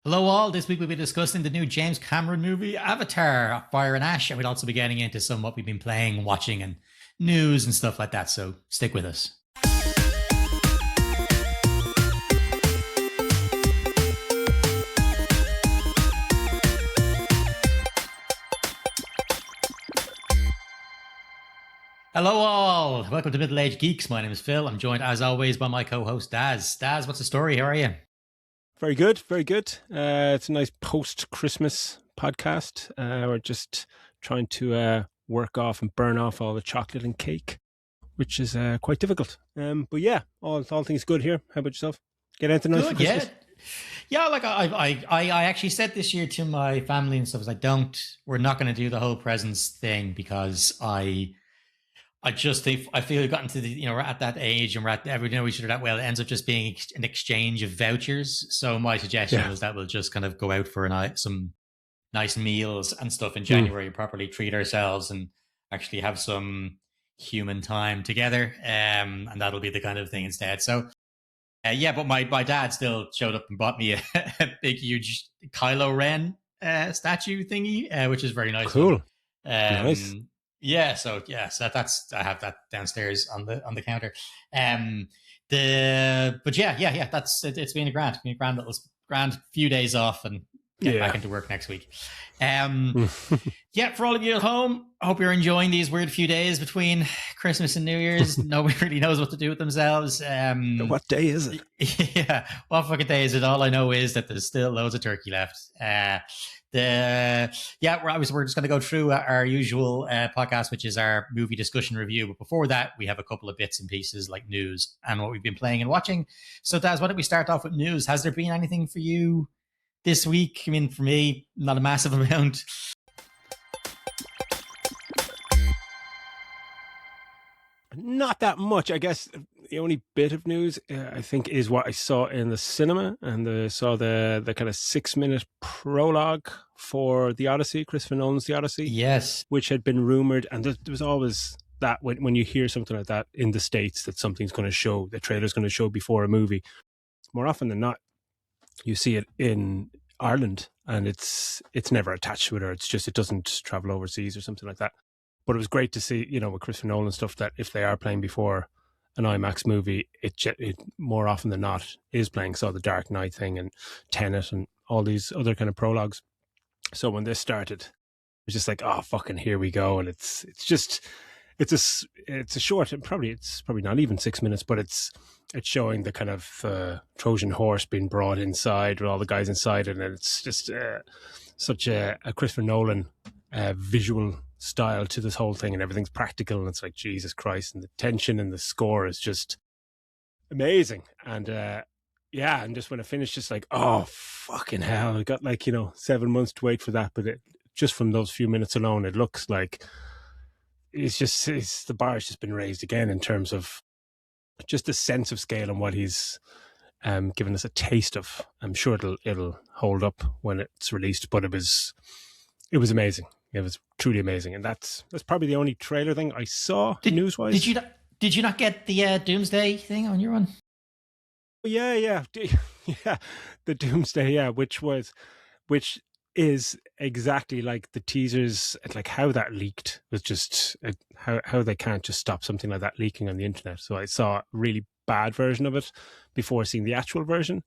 Hello, all. This week we'll be discussing the new James Cameron movie, Avatar Fire and Ash, and we'll also be getting into some what we've been playing, watching, and news and stuff like that. So stick with us. Hello, all. Welcome to Middle Age Geeks. My name is Phil. I'm joined, as always, by my co-host Daz. Daz, what's the story? How are you? Very good, very good. It's a nice post-Christmas podcast. We're just trying to work off and burn off all the chocolate and cake, which is quite difficult. But yeah, all things good here. How about yourself? Get anything nice for Christmas? Yeah. Like I actually said this year to my family and stuff, we're not going to do the whole presents thing because I just think I feel we've gotten to we're at that age and we're at every we should that well, it ends up just being an exchange of vouchers. So my suggestion was that we'll just kind of go out for some nice meals and stuff in January, properly treat ourselves and actually have some human time together. And that'll be the kind of thing instead. So but my dad still showed up and bought me a big, huge Kylo Ren statue thingy, which is very nice. Cool. Nice. So that's I have that downstairs on the counter. That's it's been a grand few days off and get back into work next week. For all of you at home, I hope you're enjoying these weird few days between Christmas and New Year's. Nobody really knows what to do with themselves. What day is it? Yeah, what fucking day is it? All I know is that there's still loads of turkey left. We're just going to go through our usual podcast, which is our movie discussion review. But before that, we have a couple of bits and pieces like news and what we've been playing and watching. So, Daz, why don't we start off with news? Has there been anything for you this week? I mean, for me, not a massive amount. Not that much. I guess the only bit of news I think is what I saw in the cinema, and saw the kind of 6-minute prologue for The Odyssey, Christopher Nolan's The Odyssey. Yes, which had been rumored, and there was always that when you hear something like that in the States, that something's going to show, the trailer's going to show before a movie. More often than not, you see it in Ireland, and it's never attached to it, or it's just it doesn't travel overseas or something like that. But it was great to see, with Christopher Nolan stuff, that if they are playing before an IMAX movie, it more often than not is playing. So the Dark Knight thing and Tenet and all these other kind of prologues. So when this started, it was just like, oh, fucking here we go. And it's a short, and it's probably not even 6 minutes, but it's showing the kind of Trojan horse being brought inside with all the guys inside. And it's just such a Christopher Nolan visual style to this whole thing, and everything's practical, and it's like, Jesus Christ, and the tension and the score is just amazing. And and just when it finished, just like, oh fucking hell, I got 7 months to wait for that, but just from those few minutes alone, it looks like the bar has just been raised again in terms of just the sense of scale and what he's given us a taste of. I'm sure it'll hold up when it's released, but it was amazing. It was truly amazing, and that's probably the only trailer thing I saw news-wise. Did you not get the Doomsday thing on your one? Yeah, the Doomsday, which is exactly like the teasers. Like how that leaked was just how they can't just stop something like that leaking on the internet. So I saw a really bad version of it before seeing the actual version,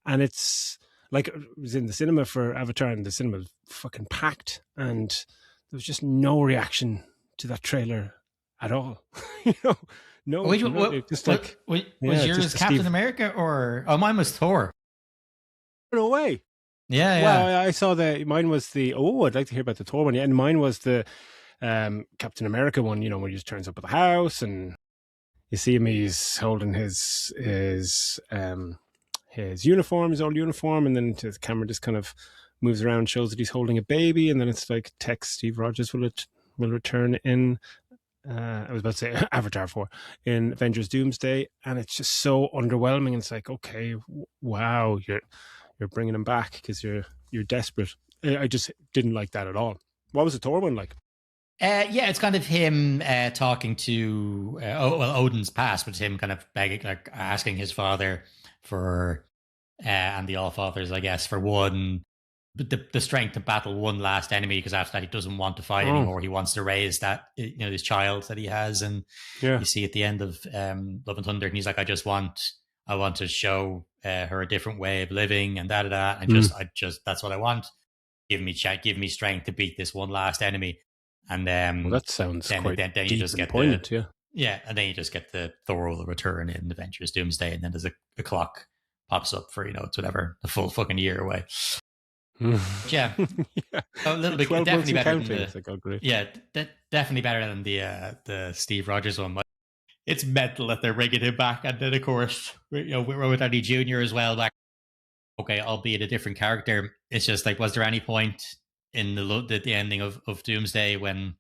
and it's like, it was in the cinema for Avatar, and the cinema was fucking packed, and there was just no reaction to that trailer at all. No. Was yours Captain America or mine was Thor? No way. Yeah. Well, I saw mine was I'd like to hear about the Thor one. Yeah, and mine was the Captain America one. Where he just turns up at the house and you see him. He's holding his uniform, his old uniform, and then the camera just kind of moves around, shows that he's holding a baby, and then it's like, text Steve Rogers will return in I was about to say Avatar 4 in Avengers Doomsday, and it's just so underwhelming. And it's like, okay, wow, you're bringing him back because you're desperate. I just didn't like that at all. What was the Thor one like? It's kind of him talking to Odin's past, but him kind of begging, like asking his father for and the All Fathers, I guess, for one, the strength to battle one last enemy, because after that he doesn't want to fight Oh, anymore. He wants to raise that, this child that he has, and yeah. you see at the end of Love and Thunder, and he's like, I want to show her a different way of living, and da. And Mm. I just that's what I want. Give me strength to beat this one last enemy, and Well, that sounds quite then you deep just and get the poignant. Yeah. yeah, and then you just get the Thor will return in Avengers Doomsday, and then there's a clock pops up for it's whatever the full fucking year away. Yeah, Yeah. a little bit 12 months definitely and better than counting. the It's like, oh, great. yeah, definitely better than the Steve Rogers one. But it's mental that they're bringing him back, and then of course Robert Downey Jr. as well back. Okay, albeit a different character. It's just like, was there any point in the ending of Doomsday when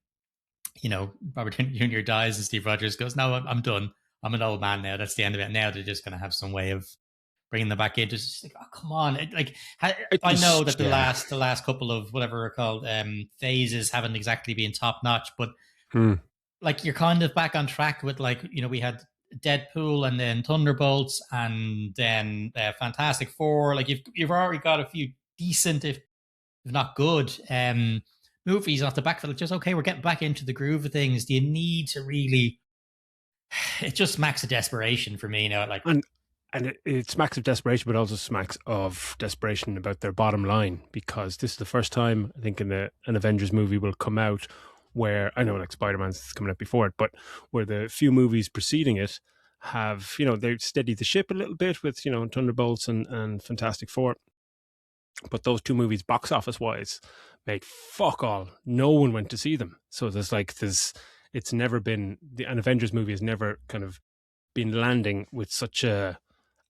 Robert Downey Jr. dies and Steve Rogers goes, "No, I'm done. I'm an old man now. That's the end of it." Now they're just going to have some way of bringing them back in. Just like, oh, come on! I know that the last couple of whatever are called phases haven't exactly been top notch, but like you're kind of back on track with we had Deadpool and then Thunderbolts and then Fantastic Four. Like you've already got a few decent, if not good, movies off the back of it. Just okay, we're getting back into the groove of things. Do you need to really? It just smacks of desperation for me now. And it smacks of desperation, but also smacks of desperation about their bottom line, because this is the first time I think an Avengers movie will come out where, I know like Spider-Man's coming out before it, but where the few movies preceding it have, they've steadied the ship a little bit with, Thunderbolts and Fantastic Four. But those two movies, box office wise, made fuck all. No one went to see them. So it's never been, an Avengers movie has never kind of been landing with such a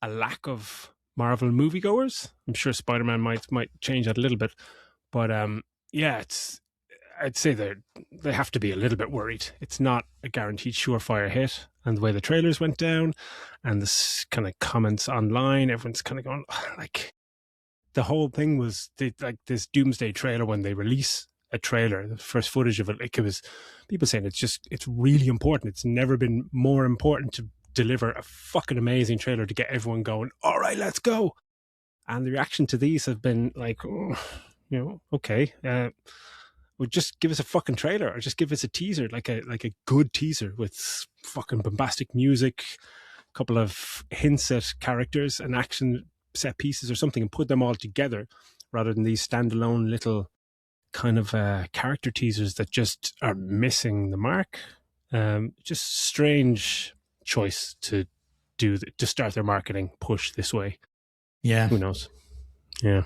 lack of Marvel moviegoers. I'm sure Spider-Man might change that a little bit, but yeah, I'd say they have to be a little bit worried. It's not a guaranteed surefire hit, and the way the trailers went down, and this kind of comments online, everyone's kind of going like, the whole thing was like this Doomsday trailer. When they release a trailer, the first footage of it, like it was people saying it's really important. It's never been more important to deliver a fucking amazing trailer to get everyone going, all right, let's go. And the reaction to these have been like, okay, well, just give us a fucking trailer, or just give us a teaser, like a good teaser with fucking bombastic music, a couple of hints at characters and action set pieces or something, and put them all together, rather than these standalone little kind of character teasers that just are missing the mark. Just strange choice to start their marketing push this way. Yeah, who knows? Yeah.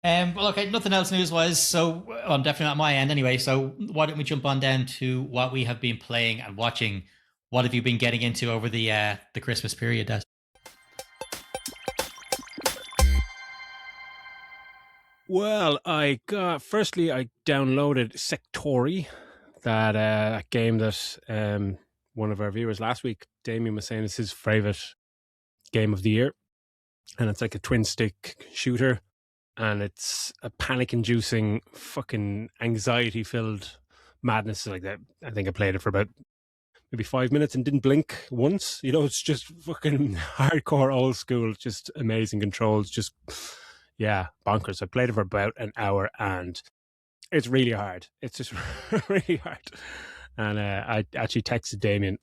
Well, okay, nothing else news wise, so I'm definitely not my end anyway. So why don't we jump on down to what we have been playing and watching? What have you been getting into over the Christmas period, Des? Well, I downloaded Sectori, that game that one of our viewers last week, Damien, was saying is his favorite game of the year. And it's like a twin stick shooter, and it's a panic-inducing, fucking anxiety-filled madness like that. I think I played it for about maybe 5 minutes and didn't blink once. It's just fucking hardcore old school, just amazing controls, just bonkers. I played it for about an hour, and it's really hard. It's just really hard. And I actually texted Damien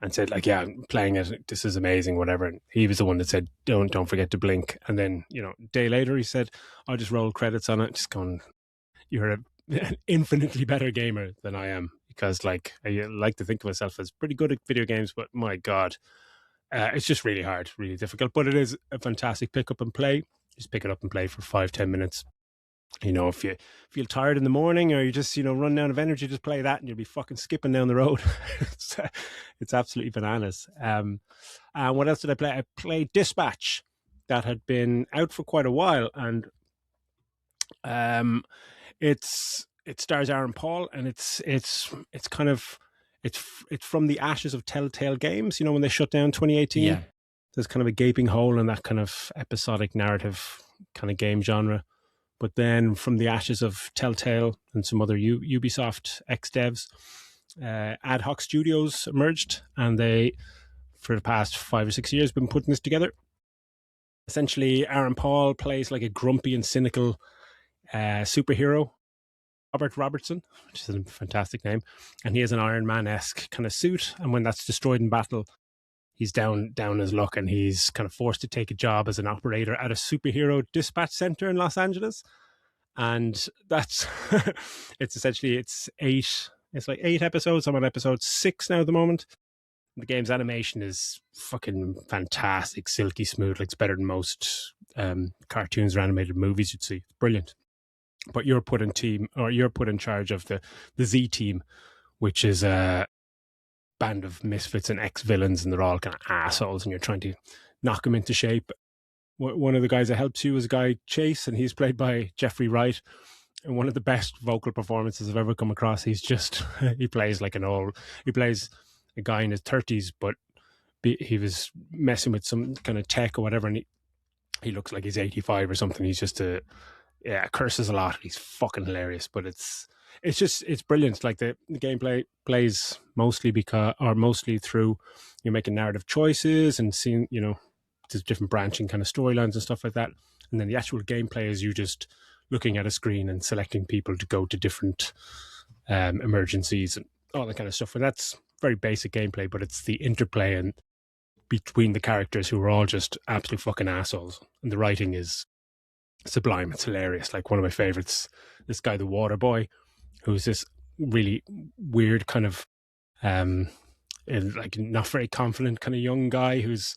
and said, like, yeah, I'm playing it. This is amazing, whatever. And he was the one that said, don't forget to blink. And then, a day later, he said, I'll just roll credits on it. Just going, you're an infinitely better gamer than I am. Because, like, I like to think of myself as pretty good at video games, but my God, it's just really hard, really difficult. But it is a fantastic pick up and play. Just pick it up and play for 5-10 minutes. If you feel tired in the morning, or you just, run down of energy, just play that and you'll be fucking skipping down the road. It's absolutely bananas. And what else did I play? I played Dispatch, that had been out for quite a while, and it stars Aaron Paul, and it's kind of it's from the ashes of Telltale Games. When they shut down 2018. Yeah. There's kind of a gaping hole in that kind of episodic narrative kind of game genre. But then from the ashes of Telltale and some other Ubisoft ex-devs, Ad Hoc Studios emerged, and they, for the past 5 or 6 years, been putting this together. Essentially, Aaron Paul plays like a grumpy and cynical superhero, Robert Robertson, which is a fantastic name, and he has an Iron Man-esque kind of suit. And when that's destroyed in battle, he's down his luck, and he's kind of forced to take a job as an operator at a superhero dispatch center in Los Angeles. And that's it's like 8 episodes. I'm on episode 6 now at the moment. The game's animation is fucking fantastic, silky smooth. Like, it's better than most cartoons or animated movies you'd see. It's brilliant. But you're put in charge of the Z Team, which is a band of misfits and ex-villains, and they're all kind of assholes, and you're trying to knock them into shape. One of the guys that helps you is a guy, Chase, and he's played by Jeffrey Wright. And one of the best vocal performances I've ever come across. He plays a guy in his 30s, but he was messing with some kind of tech or whatever, and he looks like he's 85 or something. He's just curses a lot. He's fucking hilarious, but it's brilliant. Like, the gameplay plays mostly through you're making narrative choices and seeing, there's different branching kind of storylines and stuff like that. And then the actual gameplay is you just looking at a screen and selecting people to go to different emergencies and all that kind of stuff. And that's very basic gameplay, but it's the interplay and between the characters who are all just absolute fucking assholes. And the writing is sublime. It's hilarious. Like, one of my favorites, this guy, the water boy, who's this really weird kind of like not very confident kind of young guy who's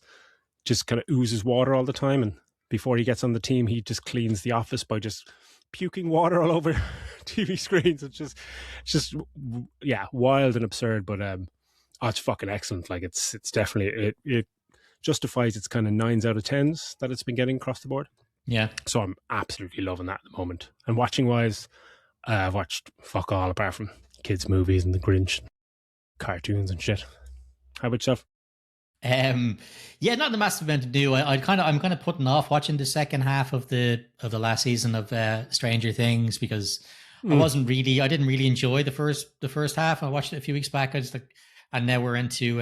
just kind of oozes water all the time. And before he gets on the team, he just cleans the office by just puking water all over TV screens. It's just wild and absurd, but it's fucking excellent. Like, it's definitely, it justifies its kind of 9s out of 10s that it's been getting across the board. Yeah. So I'm absolutely loving that at the moment. And watching wise, I've watched fuck all apart from kids' movies and The Grinch, and cartoons and shit. How about yourself? Not the massive amount to do. I'm kind of putting off watching the second half of the last season of Stranger Things, because I didn't really enjoy the first half. I watched it a few weeks back. And now we're into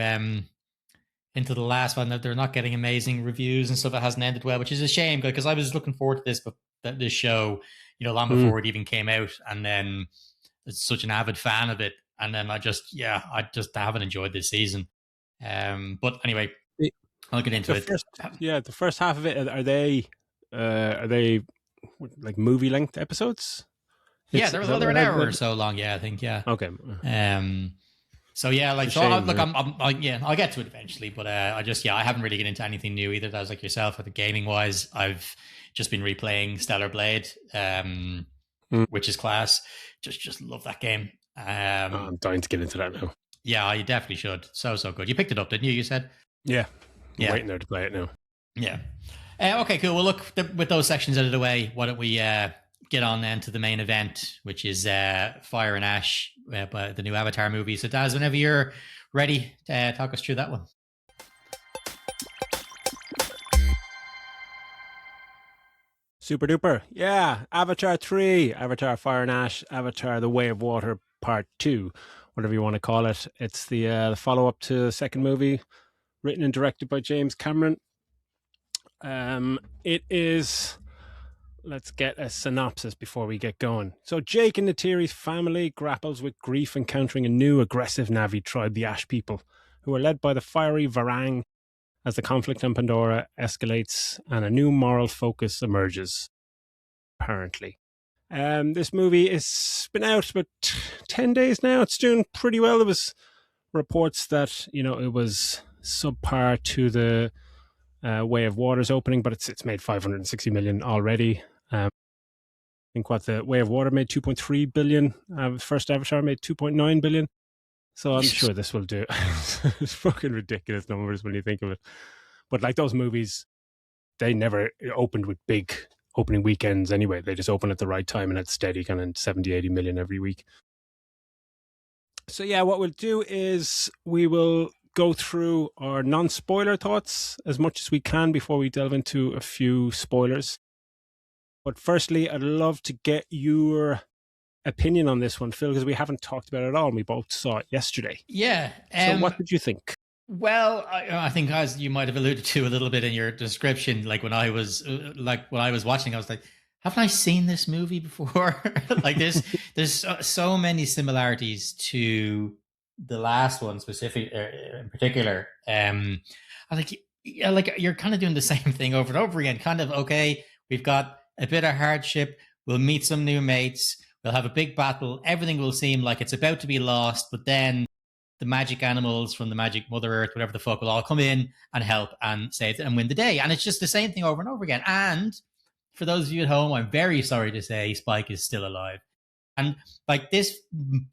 the last one. They're not getting amazing reviews and stuff. It hasn't ended well, which is a shame, because I was looking forward to this show, long before it even came out, and then it's such an avid fan of it, and then I just haven't enjoyed this season. But anyway, I'll get into it. The first half of it, are they like movie length episodes? They're an hour or so long. Yeah, I think. Yeah. Okay. So yeah, like, I'll get to it eventually, but I haven't really get into anything new either. That was like yourself. I think gaming wise, I've just been replaying Stellar Blade, which is class. Just love that game. I'm dying to get into that now. Yeah, you definitely should. So good. You picked it up, didn't you? You said. Yeah. I'm waiting there to play it now. Yeah. Okay, cool. Well, look, with those sections out of the way, why don't we get on then to the main event, which is Fire and Ash, by the new Avatar movie. So, Daz, whenever you're ready, talk us through that one. Super duper. Yeah. Avatar 3, Avatar Fire and Ash, Avatar The Way of Water Part 2, whatever you want to call it. It's the follow-up to the second movie, written and directed by James Cameron. It is... Let's get a synopsis before we get going. So Jake and Neytiri's family grapples with grief encountering a new aggressive Na'vi tribe, the Ash people, who are led by the fiery Varang, as the conflict on Pandora escalates and a new moral focus emerges, apparently. This movie has been out about 10 days now. It's doing pretty well. There was reports that, it was subpar to the Way of Water's opening, but it's made 560 million already. I think the Way of Water made 2.3 billion. First Avatar made 2.9 billion. So I'm sure this will do. It's fucking ridiculous numbers when you think of it. But like those movies, they never opened with big opening weekends anyway. They just opened at the right time and had steady kind of 70, 80 million every week. So yeah, what we'll do is we will go through our non-spoiler thoughts as much as we can before we delve into a few spoilers. But firstly, I'd love to get your opinion on this one, Phil, because we haven't talked about it at all, and we both saw it yesterday. Yeah. So what did you think? Well, I think as you might have alluded to a little bit in your description, like when I was watching, I was like, haven't I seen this movie before? Like there's so many similarities to the last one, specific in particular. I like, yeah, like you're kind of doing the same thing over and over again. Kind of okay, we've got a bit of hardship. We'll meet some new mates. We'll have a big battle. Everything will seem like it's about to be lost, but then the magic animals from the magic Mother Earth, whatever the fuck, will all come in and help and save and win the day. And it's just the same thing over and over again. And for those of you at home, I'm very sorry to say Spike is still alive. And like this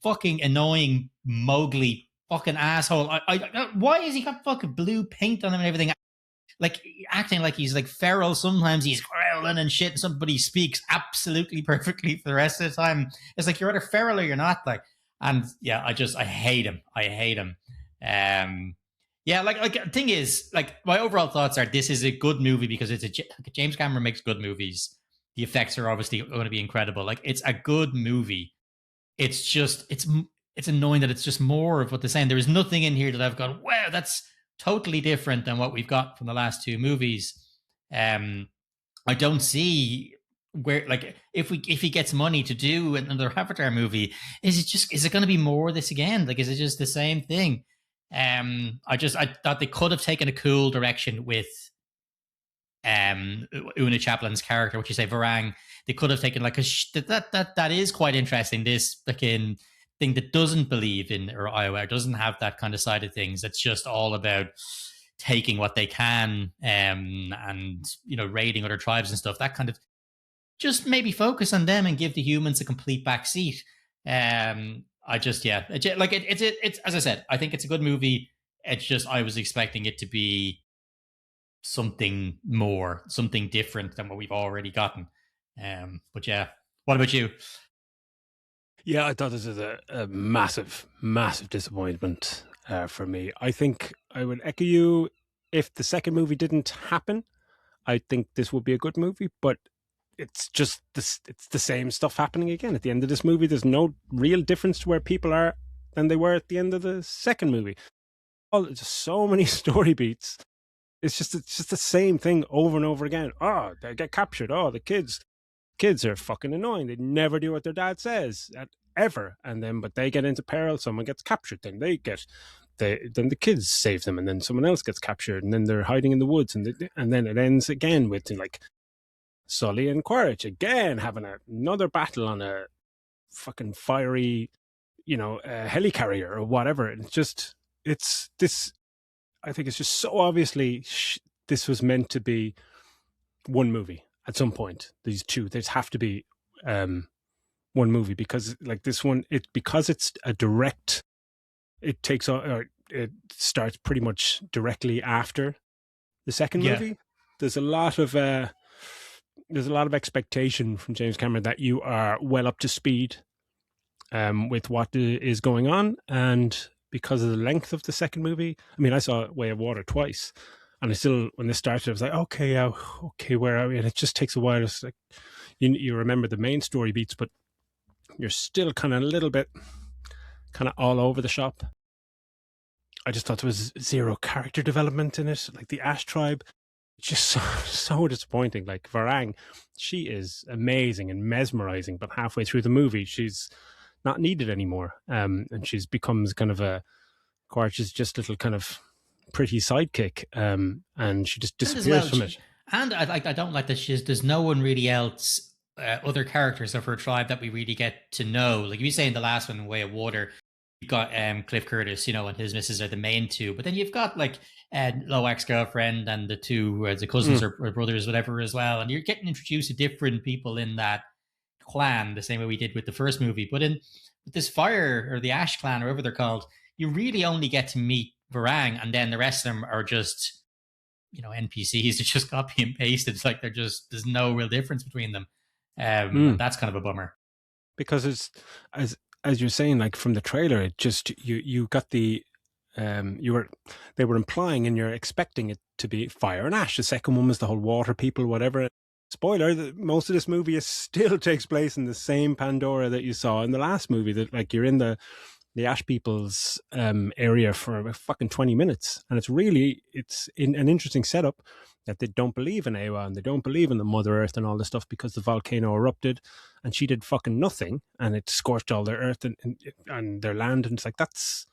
fucking annoying Mowgli fucking asshole. Why has he got fucking blue paint on him and everything? Like acting like he's like feral. Sometimes he's growling and shit, and somebody speaks absolutely perfectly for the rest of the time. It's like you're either feral or you're not. Like, and yeah, I hate him. I hate him. Yeah, like the thing is, like my overall thoughts are this is a good movie because James Cameron makes good movies. The effects are obviously going to be incredible. Like it's a good movie. It's just it's annoying that it's just more of what they're saying. There is nothing in here that I've gone, wow, that's totally different than what we've got from the last two movies. I don't see where, like, if he gets money to do another Avatar movie, is it going to be more of this again? Like, is it just the same thing? I thought they could have taken a cool direction with Una Chaplin's character, what you say, Varang. They could have taken like that is quite interesting. This fucking thing that doesn't believe in or Iowa doesn't have that kind of side of things. It's just all about taking what they can and raiding other tribes and stuff. That kind of just maybe focus on them and give the humans a complete backseat. It's as I said, I think it's a good movie. It's just I was expecting it to be something more, something different than what we've already gotten. But yeah, what about you? Yeah, I thought this was a massive, massive disappointment for me. I think I would echo you. If the second movie didn't happen, I think this would be a good movie, but it's just this, it's the same stuff happening again. At the end of this movie, there's no real difference to where people are than they were at the end of the second movie. Oh, there's just so many story beats. It's just the same thing over and over again. Oh, they get captured. Oh, the kids are fucking annoying. They never do what their dad says ever. And then, but they get into peril. Someone gets captured. Then then the kids save them, and then someone else gets captured, and then they're hiding in the woods, and then it ends again with like Sully and Quaritch again having another battle on a fucking fiery, helicarrier or whatever. It's this. I think it's just so obviously this was meant to be one movie at some point. These two, there's have to be one movie because like this one, because it's a direct. It takes or it starts pretty much directly after the second movie. There's a lot of expectation from James Cameron that you are well up to speed with what is going on, and because of the length of the second movie, I mean, I saw Way of Water twice, and I still, when this started, I was like, okay, where are we? And it just takes a while. It's like you remember the main story beats, but you're still kind of a little bit kind of all over the shop. I just thought there was zero character development in it. Like the Ash tribe, just so disappointing. Like Varang, she is amazing and mesmerizing, but halfway through the movie, she's not needed anymore. And she's becomes kind of Quaritch's just little kind of pretty sidekick. And she just disappears from it. And I don't like that there's no one really else, other characters of her tribe that we really get to know. Like you say in the last one, Way of Water, you've got Cliff Curtis, and his missus are the main two. But then you've got like Loak's girlfriend and the two, the cousins or brothers, whatever, as well. And you're getting introduced to different people in that clan, the same way we did with the first movie. But with this Fire or the Ash clan, or whatever they're called, you really only get to meet Varang, and then the rest of them are just, NPCs that just copy and pasted. It's like there's no real difference between them. That's kind of a bummer. Because it's as you're saying, like from the trailer, it just you got the they were implying and you're expecting it to be Fire and Ash. The second one was the whole water people, whatever. Spoiler, most of this movie still takes place in the same Pandora that you saw in the last movie. That like you're in the the Ash People's area for about fucking 20 minutes. And it's in an interesting setup that they don't believe in Awa and they don't believe in the Mother Earth and all this stuff because the volcano erupted and she did fucking nothing and it scorched all their earth and their land. And it's like, that's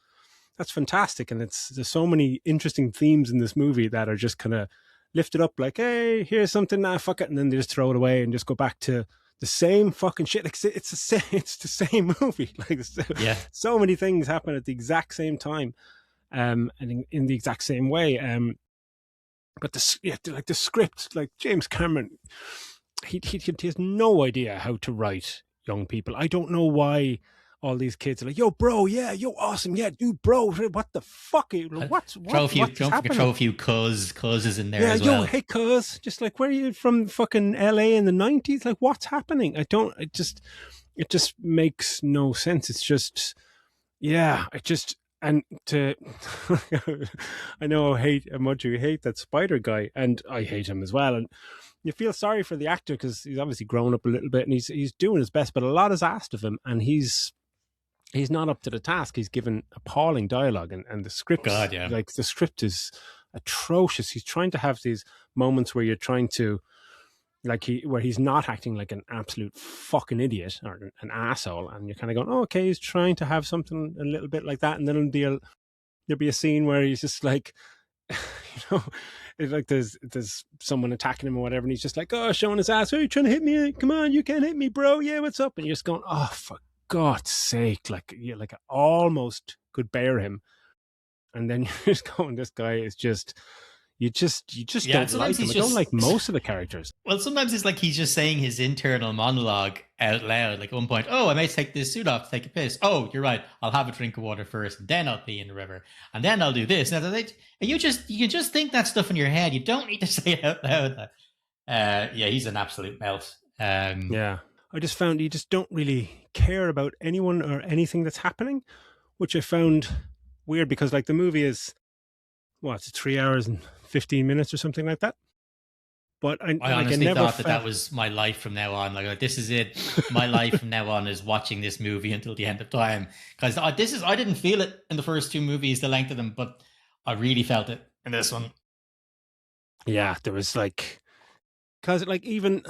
fantastic. And there's so many interesting themes in this movie that are just kind of lifted up like, hey, here's something, fuck it. And then they just throw it away and just go back to the same fucking shit. Like it's the same movie. Like Yeah. so many things happen at the exact same time, and in the exact same way. But the script, like James Cameron, he has no idea how to write young people. I don't know why all these kids are like, yo, bro, yeah, yo, awesome, yeah, dude, bro, what the fuck? What's happening? Throw a few cuzes in there yeah, as well. Yo, hey, cuz, just like, where are you from? Fucking LA in the 90s? Like, what's happening? It just makes no sense. It's just, yeah, and to, I know how much you hate that Spider guy, and I hate him as well. And you feel sorry for the actor because he's obviously grown up a little bit and he's doing his best, but a lot is asked of him, and he's not up to the task. He's given appalling dialogue, and the script, God, yeah. like the script is atrocious. He's trying to have these moments where you're trying to, like, where he's not acting like an absolute fucking idiot or an asshole, and you're kind of going, oh, okay, he's trying to have something a little bit like that, and then there'll be a scene where he's just like, you know, it's like there's someone attacking him or whatever, and he's just like, oh, showing his ass, oh, you're trying to hit me, come on, you can't hit me, bro, yeah, what's up? And you're just going, oh, for God's sake, like, yeah, like I almost could bear him, and then you're just going, this guy is just, you just don't like him. I don't like most of the characters. Well, sometimes it's like he's just saying his internal monologue out loud. Like at one point, oh, I may take this suit off to take a piss. Oh, you're right. I'll have a drink of water first, then I'll pee in the river, and then I'll do this. And you can just think that stuff in your head. You don't need to say it out loud. Yeah, he's an absolute melt. Yeah, I just found you just don't really care about anyone or anything that's happening, which I found weird because, like, the movie is, it's 3 hours and 15 minutes or something like that. But I honestly thought that was my life from now on. Like this is it. My life from now on is watching this movie until the end of time. Because I didn't feel it in the first two movies, the length of them, but I really felt it in this one. Yeah, there was like, because like even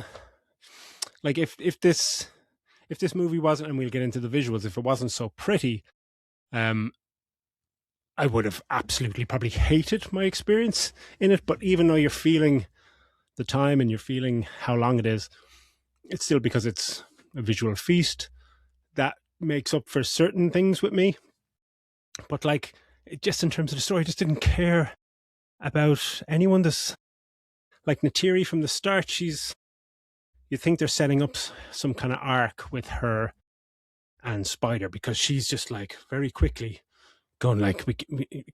like if this movie wasn't, and we'll get into the visuals, if it wasn't so pretty, I would have absolutely probably hated my experience in it. But even though you're feeling the time and you're feeling how long it is, it's still, because it's a visual feast, that makes up for certain things with me. But like, just in terms of the story, I just didn't care about anyone. This, like, Neytiri from the start, you think they're setting up some kind of arc with her and Spider, because she's just like very quickly going like, we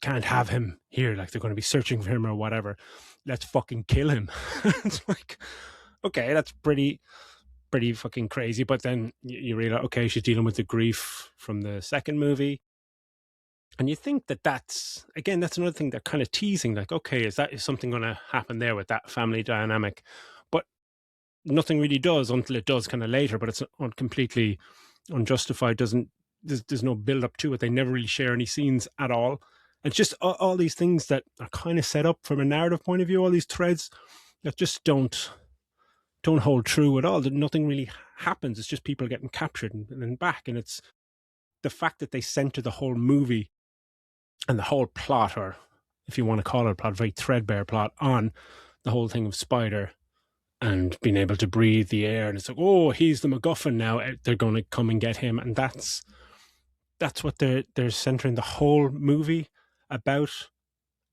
can't have him here, like they're going to be searching for him or whatever, let's fucking kill him. It's like, okay, that's pretty fucking crazy. But then you realize, okay, she's dealing with the grief from the second movie, and you think that's another thing they're kind of teasing, like, okay, is something going to happen there with that family dynamic? But nothing really does until it does kind of later, but it's completely unjustified. There's no build up to it. They never really share any scenes at all. It's just all these things that are kind of set up from a narrative point of view, all these threads that just don't hold true at all. That nothing really happens. It's just people getting captured and then back. And it's the fact that they center the whole movie and the whole plot, or if you want to call it a plot, very threadbare plot, on the whole thing of Spider and being able to breathe the air. And it's like, oh, he's the MacGuffin now. They're going to come and get him. And that's what they're centering the whole movie about,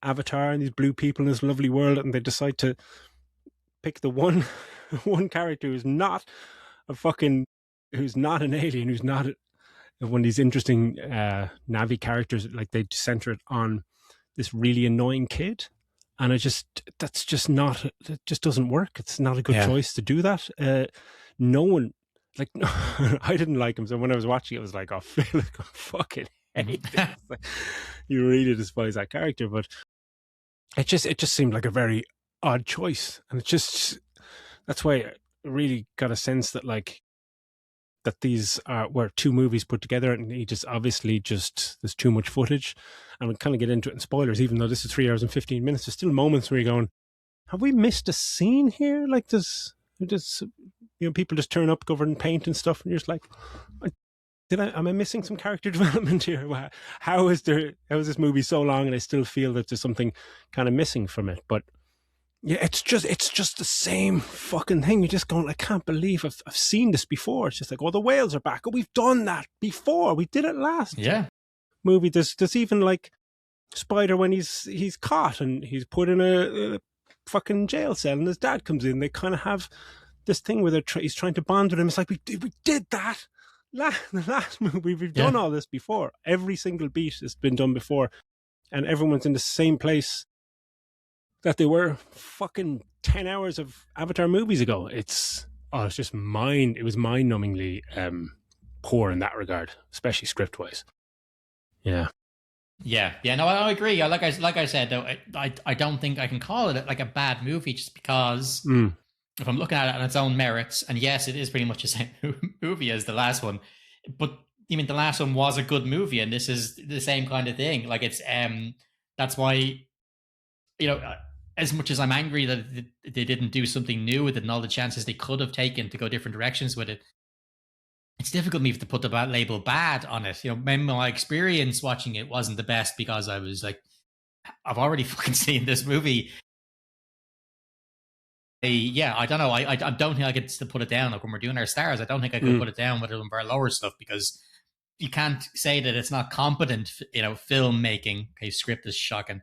Avatar and these blue people in this lovely world. And they decide to pick the one character who's not an alien, who's not one of these interesting Navi characters. Like, they center it on this really annoying kid. And it just doesn't work. It's not a good choice to do that. No one, like, I didn't like him. So when I was watching it, I was like, oh, Phil, I fucking hate this. Like, you really despise that character. But it just seemed like a very odd choice. And that's why I really got a sense that, like, that these were two movies put together, and he just obviously just there's too much footage, and we kind of get into it in spoilers. Even though this is 3 hours and 15 minutes, there's still moments where you're going, "Have we missed a scene here?" Like this, just people just turn up covered in paint and stuff, and you're just like, am I missing some character development here? How is this movie so long, and I still feel that there's something kind of missing from it? But yeah, it's just the same fucking thing. You're just going, I can't believe I've seen this before. It's just like, oh, the whales are back. Oh, we've done that before. We did it last movie. There's even like Spider when he's caught and he's put in a fucking jail cell, and his dad comes in. They kind of have this thing where he's trying to bond with him. It's like we did that the last movie. We've done all this before. Every single beat has been done before, and everyone's in the same place that they were fucking 10 hours of Avatar movies ago. It's just it was mind-numbingly poor in that regard, especially script-wise. Yeah. No, I agree. Like I said, though, I don't think I can call it like a bad movie just because if I'm looking at it on its own merits, and yes, it is pretty much the same movie as the last one, but even the last one was a good movie, and this is the same kind of thing. Like it's that's why, as much as I'm angry that they didn't do something new with it and all the chances they could have taken to go different directions with it, it's difficult for me to put the label bad on it. Maybe my experience watching it wasn't the best because I was like, I've already fucking seen this movie. I don't know. I don't think I could still put it down. Like when we're doing our stars, I don't think I could put it down with our lower stuff because you can't say that it's not competent, filmmaking. Okay, script is shocking.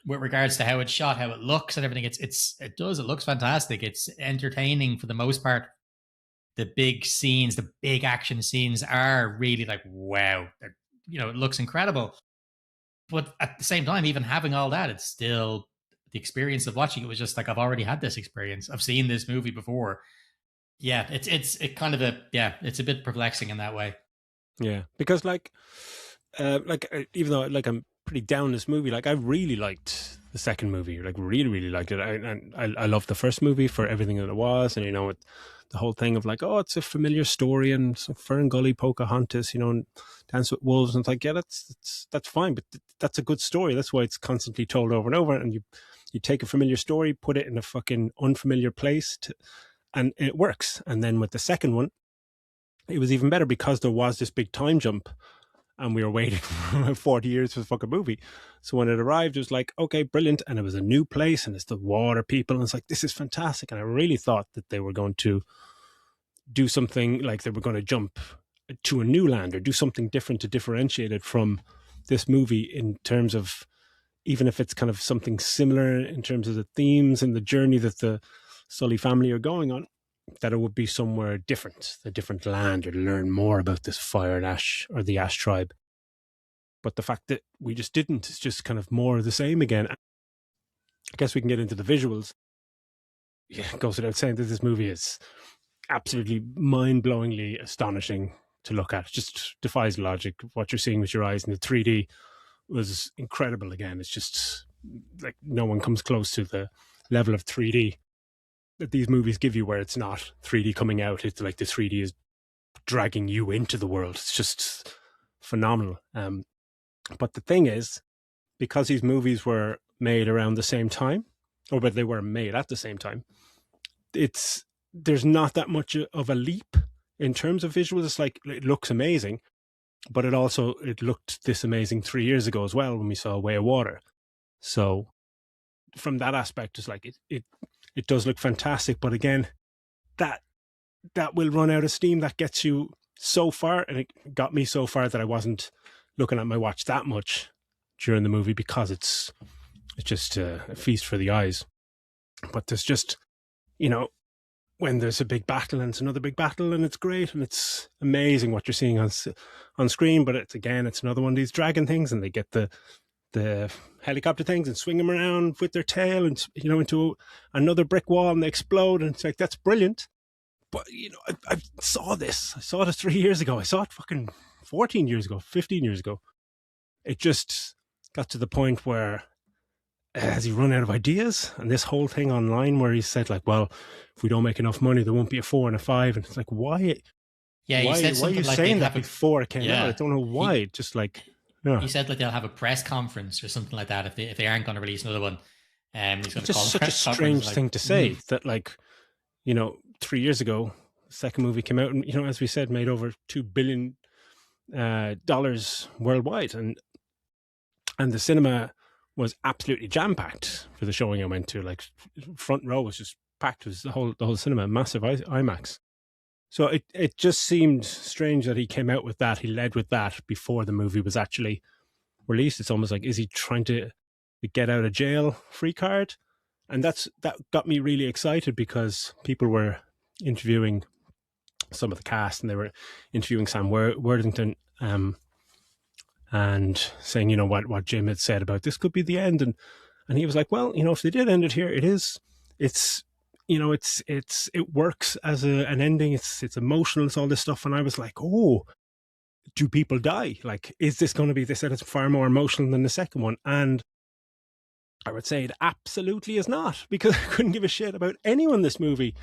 With regards to how it's shot, how it looks and everything, it looks fantastic. It's entertaining for the most part. The big scenes, the big action scenes are really like, wow, it looks incredible. But at the same time, even having all that, it's still the experience of watching it was just like, I've already had this experience. I've seen this movie before. Yeah, it's a bit perplexing in that way. Yeah, because even though I'm pretty down this movie, like I really liked the second movie, like really, really liked it. I loved the first movie for everything that it was, and the whole thing of like, oh, it's a familiar story, and so Fern Gully, Pocahontas, and Dance with Wolves, and it's like, yeah, that's fine, but that's a good story. That's why it's constantly told over and over. And you take a familiar story, put it in a fucking unfamiliar place, and it works. And then with the second one, it was even better because there was this big time jump, and we were waiting for 40 years for the fucking movie. So when it arrived, it was like, okay, brilliant. And it was a new place, and it's the water people. And it's like, this is fantastic. And I really thought that they were going to do something like they were going to jump to a new land or do something different to differentiate it from this movie in terms of, even if it's kind of something similar in terms of the themes and the journey that the Sully family are going on, that it would be somewhere different, a different land, or to learn more about this fire and ash or the ash tribe. But the fact that we just didn't, it's just kind of more of the same again. I guess we can get into the visuals. Yeah, it goes without saying that this movie is absolutely mind-blowingly astonishing to look at. It just defies logic. What you're seeing with your eyes in the 3D was incredible again. It's just like no one comes close to the level of 3D that these movies give you, where it's not 3D coming out. It's like the 3D is dragging you into the world. It's just phenomenal. But the thing is, because these movies were made around the same time, or but they were made at the same time, there's not that much of a leap in terms of visuals. It's like, it looks amazing, but it looked this amazing 3 years ago as well when we saw Way of Water. So from that aspect, it's like it does look fantastic, but again, that will run out of steam. That gets you so far, and it got me so far that I wasn't looking at my watch that much during the movie, because it's just a feast for the eyes. But there's just, when there's a big battle and it's another big battle, and it's great, and it's amazing what you're seeing on screen. But it's another one of these dragon things, and they get the helicopter things and swing them around with their tail and into another brick wall, and they explode, and it's like, that's brilliant. But I saw this 3 years ago. I saw it fucking 14 years ago, 15 years ago. It just got to the point where has he run out of ideas? And this whole thing online where he said like, well, if we don't make enough money, there won't be a 4 and a 5. And it's like, why? Yeah, he said Why are you something like they'd saying that have a before it came out? I yeah. don't know why. Just like, yeah. He said like they'll have a press conference or something like that if they aren't going to release another one. He's going It's to call just a such a press conference. strange Like, thing to say that, like, 3 years ago, the second movie came out and, as we said, made over $2 billion worldwide. And the cinema was absolutely jam-packed for the showing I went to. Like, front row was just packed. It was the whole cinema, massive IMAX. So it just seemed strange that he came out with that. He led with that before the movie was actually released. It's almost like, is he trying to get out of jail free card? And that got me really excited because people were interviewing some of the cast and they were interviewing Sam Worthington and saying, what Jim had said about this could be the end. And he was like, well, if they did end it here, it works as an ending. It's emotional. It's all this stuff. And I was like, oh, do people die? Like, is this going to be, they said it's far more emotional than the second one. And I would say it absolutely is not, because I couldn't give a shit about anyone in this movie.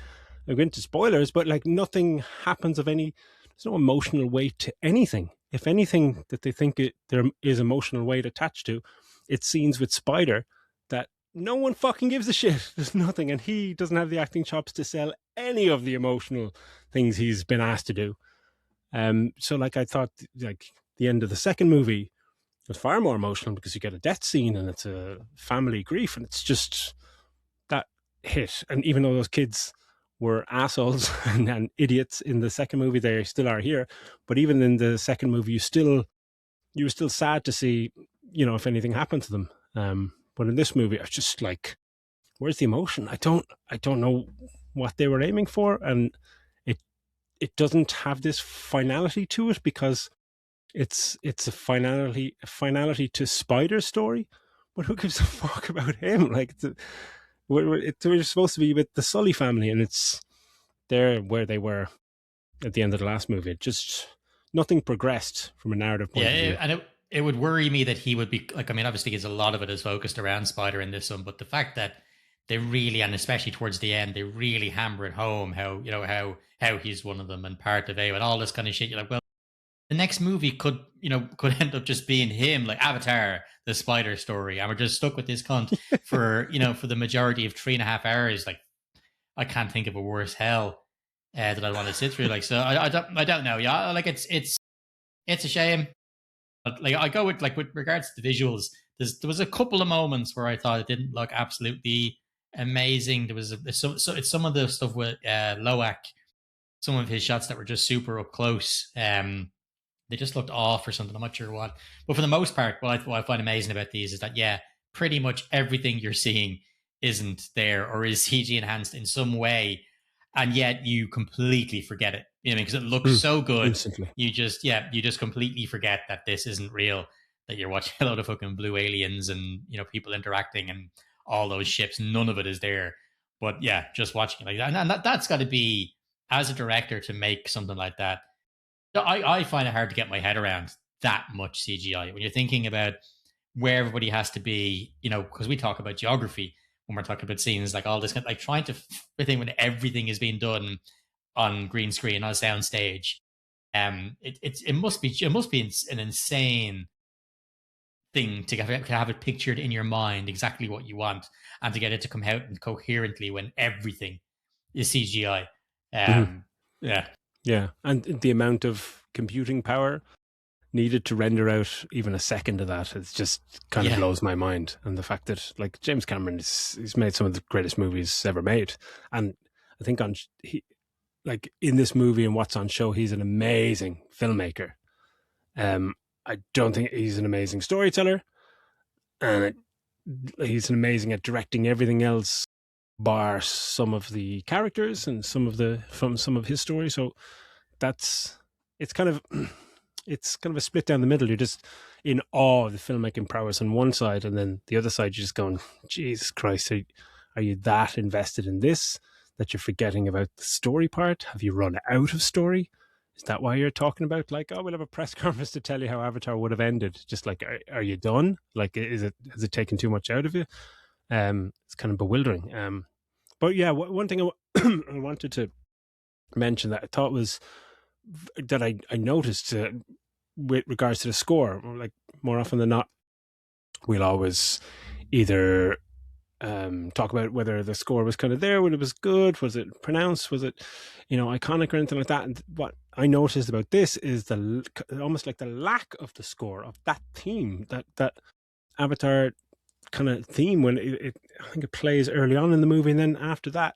I'm going into spoilers, but like nothing happens of any, there's no emotional weight to anything. If anything that they think there is emotional weight attached to, it's scenes with Spider that no one fucking gives a shit. There's nothing. And he doesn't have the acting chops to sell any of the emotional things he's been asked to do. So like I thought like the end of the second movie was far more emotional because you get a death scene and it's a family grief and it's just that hit. And even though those kids were assholes and idiots in the second movie, they still are here. But even in the second movie, you were still sad to see, if anything happened to them. But in this movie, I was just like, where's the emotion? I don't know what they were aiming for, and it doesn't have this finality to it because it's a finality to Spider's story. But who gives a fuck about him? Like we're supposed to be with the Sully family, and it's there where they were at the end of the last movie. It just nothing progressed from a narrative point of view. And it would worry me that he would be like, I mean, obviously, a lot of it is focused around Spider in this one, but the fact that they really, and especially towards the end, they really hammer it home how he's one of them and part of A and all this kind of shit. You're like, well, the next movie could end up just being him, like Avatar, the Spider story, and we're just stuck with this cunt for the majority of 3.5 hours. Like, I can't think of a worse hell that I want to sit through. Like, so I don't know. Yeah, like it's a shame. But like I go with regards to the visuals, there was a couple of moments where I thought it didn't look absolutely amazing. There was it's some of the stuff with Loak, some of his shots that were just super up close. They just looked off or something. I'm not sure what. But for the most part, what I find amazing about these is that pretty much everything you're seeing isn't there or is CG enhanced in some way, and yet you completely forget it. Because it looks so good. Instantly. You just completely forget that this isn't real, that you're watching a lot of fucking blue aliens and, people interacting and all those ships. None of it is there. But yeah, just watching it like that. And that's got to be, as a director, to make something like that. I find it hard to get my head around that much CGI. When you're thinking about where everybody has to be, because we talk about geography when we're talking about scenes, like all this, like trying to fit in when everything is being done on green screen on a sound stage. It must be an insane thing to have it pictured in your mind exactly what you want and to get it to come out coherently when everything is CGI. Yeah, and the amount of computing power needed to render out even a second of that, it's just kind of blows my mind. And the fact that like James Cameron he's made some of the greatest movies ever made, and I think in this movie and what's on show, he's an amazing filmmaker. I don't think he's an amazing storyteller, and he's amazing at directing everything else, bar some of the characters and from some of his stories. So it's kind of a split down the middle. You're just in awe of the filmmaking prowess on one side, and then the other side you're just going, Jesus Christ, are you that invested in this that you're forgetting about the story part? Have you run out of story? Is that why you're talking about like, oh, we'll have a press conference to tell you how Avatar would have ended? Just like, are you done? Like, has it taken too much out of you? It's kind of bewildering. But yeah, one thing I wanted to mention that I thought was that I noticed with regards to the score, like more often than not, we'll always either talk about whether the score was kind of there, whether it was good, was it pronounced, was it, iconic or anything like that. And what I noticed about this is almost like the lack of the score of that theme, that Avatar kind of theme when I think it plays early on in the movie, and then after that,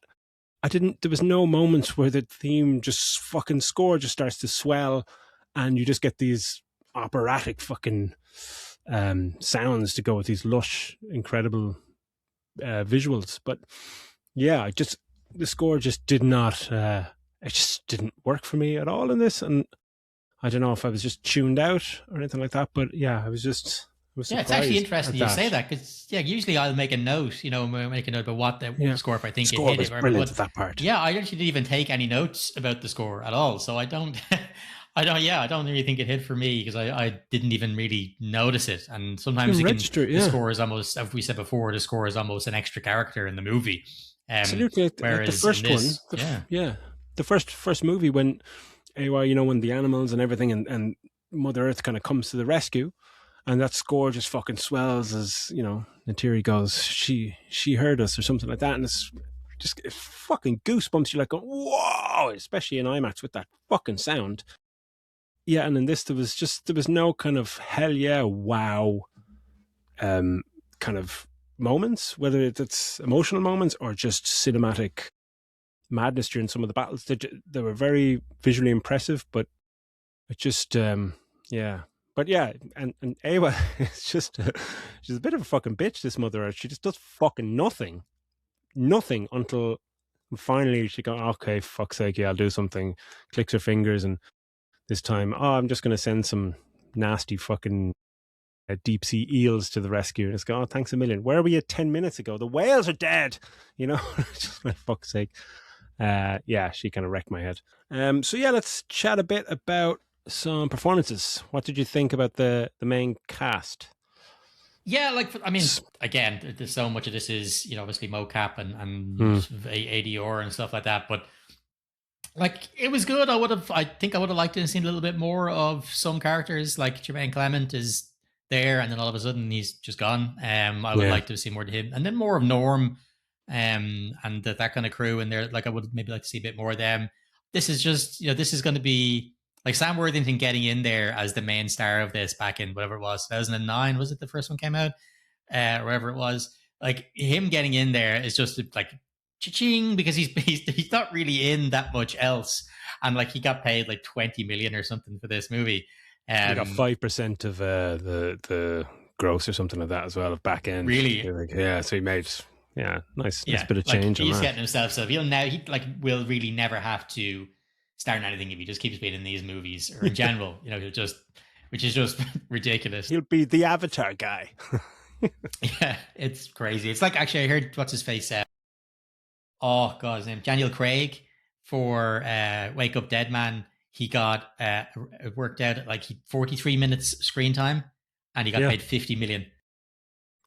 there was no moments where the theme just fucking score just starts to swell, and you just get these operatic fucking sounds to go with these lush, incredible visuals. But yeah, the score just did not. It just didn't work for me at all in this, and I don't know if I was just tuned out or anything like that. But yeah, I was Yeah, it's actually interesting you say that, because usually I'll make a note, make a note about what the score, if I think score it hit was brilliant at that part. Yeah, I actually didn't even take any notes about the score at all, so I don't, I don't really think it hit for me, because I didn't even really notice it. And sometimes the score is almost, as we said before, the score is almost an extra character in the movie. Absolutely, whereas the first one, the first movie when when the animals and everything and Mother Earth kind of comes to the rescue. And that score just fucking swells as, Neytiri goes, she heard us or something like that. And it's fucking goosebumps. You're like, whoa, especially in IMAX with that fucking sound. Yeah, and in this, there was no kind of hell yeah, wow kind of moments, whether it's emotional moments or just cinematic madness during some of the battles. They were very visually impressive, but it just, yeah. But yeah, and Ewa is she's a bit of a fucking bitch, this Mother Earth. She just does fucking nothing until finally she goes, okay, fuck's sake, yeah, I'll do something. Clicks her fingers, and this time, I'm just going to send some nasty fucking deep sea eels to the rescue. And it's go, thanks a million. Where were you 10 minutes ago? The whales are dead. Just for fuck's sake. Yeah, she kind of wrecked my head. So yeah, let's chat a bit about some performances. What did you think about the main cast? Yeah, again, there's so much of this is obviously mocap and ADR and stuff like that, but it was good. I think I would have liked to have seen a little bit more of some characters. Like Jermaine Clement is there, and then all of a sudden he's just gone. I would like to see more of him, and then more of Norm, and that kind of crew in there. I would maybe like to see a bit more of them. This is just this is going to be Sam Worthington getting in there as the main star of this back in whatever it was, 2009, was it the first one came out? Or whatever it was. Him getting in there is just cha-ching, because he's not really in that much else. And he got paid 20 million or something for this movie. He got 5% of the gross or something like that as well, of back end. Really? Yeah, so he made nice bit of change. He's getting himself, so he will really never have to start in anything if he just keeps being in these movies, or in general, which is just ridiculous. He'll be the Avatar guy. Yeah, it's crazy. It's actually, I heard what's his face. Oh God, his name Daniel Craig for Wake Up Dead Man. He got it worked out at 43 minutes screen time, and he got paid 50 million.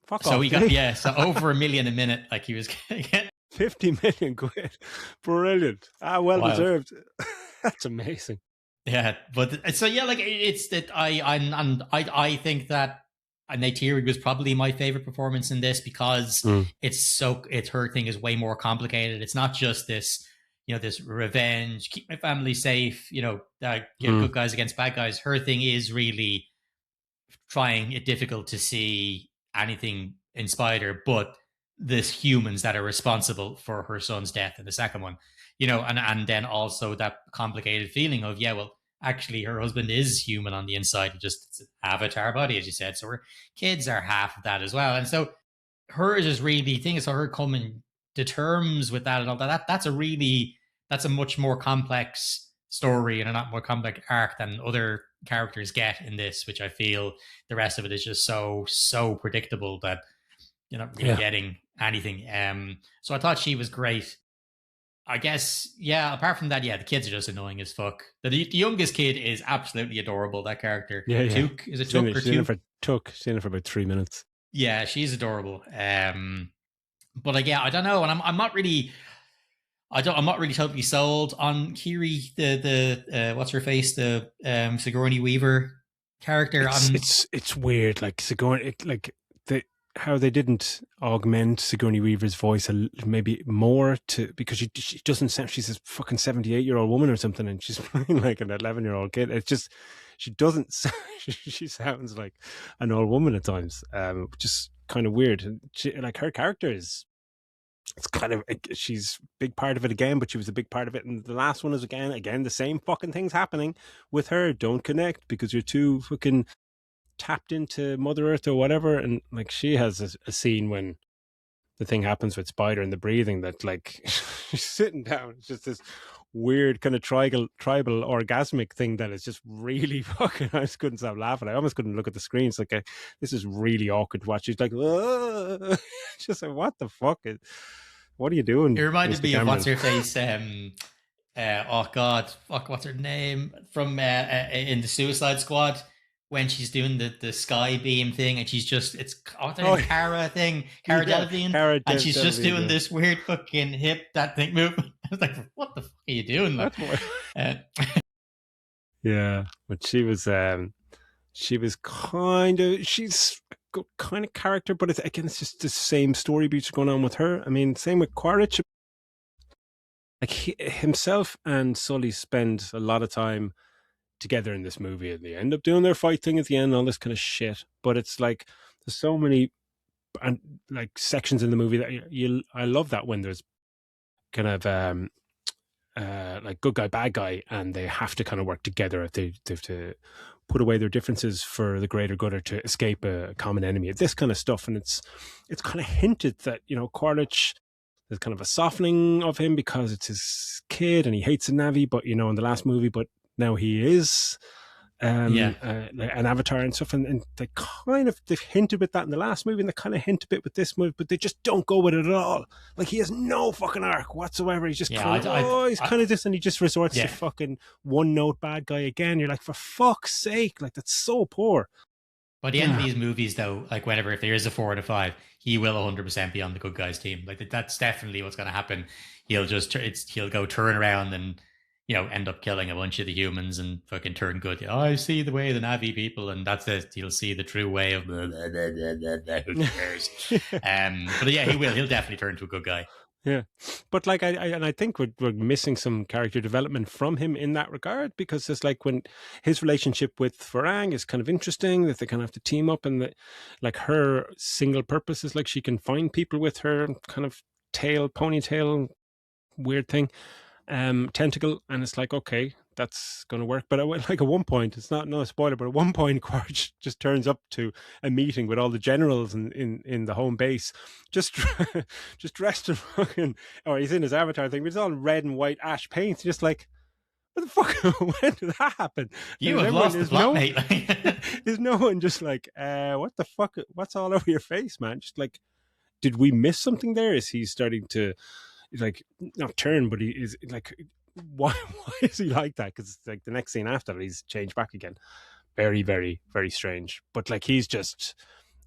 Fuck so off, he got so over $1 million a minute. He was getting 50 million quid. Brilliant. Well deserved. That's amazing. Yeah, but so yeah, it's that I think that Neytiri was probably my favorite performance in this, because it's her thing is way more complicated. It's not just this, this revenge, keep my family safe, good guys against bad guys. Her thing is really trying it difficult to see anything inspired her, but this humans that are responsible for her son's death in the second one, and then also that complicated feeling of, actually her husband is human on the inside, just avatar body, as you said. So her kids are half of that as well. And so hers is really thing. So her coming to terms with that and all that, that's a much more complex story and a lot more complex arc than other characters get in this, which I feel the rest of it is just so predictable that you're not really getting anything. So I thought she was great. I guess, apart from that, the kids are just annoying as fuck. The youngest kid is absolutely adorable, that character. Took. Is it Took or Took? She's in it for about 3 minutes. Yeah, she's adorable. But like, yeah, I don't know, and I'm not really. I'm not really totally sold on Kiri, the what's her face, the Sigourney Weaver character. It's weird, like Sigourney, like the how they didn't augment Sigourney Weaver's voice maybe more to because she doesn't sound, she's a fucking 78-year-old woman or something, and she's playing like an 11-year-old kid. It's just she doesn't she sounds like an old woman at times, which is kind of weird. And she, like her character is, it's kind of, she's a big part of it again, but she was a big part of it and the last one is again the same fucking things happening with her. Don't connect because you're too fucking tapped into Mother Earth or whatever. And like she has a scene when the thing happens with Spider and the breathing that like she's sitting down. It's just this weird kind of tribal orgasmic thing that is just really fucking, I just couldn't stop laughing. I almost couldn't look at the screen. It's like this is really awkward to watch. She's like just like, what the fuck is, what are you doing? It reminded Mr. me of Cameron? what's her face. Oh God, fuck, what's her name from in the Suicide Squad when she's doing the sky beam thing and she's just what's her name, Cara thing, Cara Yeah, Delevingne, Cara and she's just Delevingne, doing yeah. this weird fucking hip that thing movement. I was like, what the fuck are you doing? Like, That's more. uh, Yeah, but she was kind of, she's a good kind of character, but it's, again, it's just the same story beats going on with her. I mean, same with Quaritch. Like himself and Sully spend a lot of time together in this movie, and they end up doing their fight thing at the end, all this kind of shit. But it's like there's so many and like sections in the movie that I love that when there's kind of like good guy, bad guy, and they have to kind of work together. If they have to put away their differences for the greater good or to escape a common enemy. This kind of stuff, and it's kind of hinted that Quaritch, there's kind of a softening of him because it's his kid and he hates the Na'vi, but in the last movie, but now he is yeah, an avatar and stuff, and they've hinted with that in the last movie, and they kind of hint a bit with this movie, but they just don't go with it at all. Like he has no fucking arc whatsoever. He's just yeah, he's kind of this, and he just resorts yeah. to fucking one note bad guy again. You're like, for fuck's sake, like that's so poor. By the end of these movies, though, like whenever if there is a 4 out of 5, he will 100% be on the good guys team. Like that's definitely what's going to happen. He'll go turn around and end up killing a bunch of the humans and fucking turn good. Oh, I see the way of the Navi people, and that's it. He'll see the true way of who cares. But yeah, he will. He'll definitely turn to a good guy. Yeah, but like I think we're missing some character development from him in that regard, because it's like when his relationship with Farang is kind of interesting, that they kind of have to team up, and that like her single purpose is like she can find people with her kind of ponytail weird thing, tentacle, and it's like, okay, that's going to work. But like at one point, it's not a spoiler, but at one point Quaritch just turns up to a meeting with all the generals in the home base, just dressed in fucking, or he's in his avatar thing, but it's all red and white ash paint, just like, what the fuck? When did that happen? You have lost the plot, mate. There's no one just like, what the fuck? What's all over your face, man? Just like, did we miss something there? Is he starting to like not turn, but he is like, why is he like that? Because it's like the next scene after that, he's changed back again. Very, very, very strange. But like he's just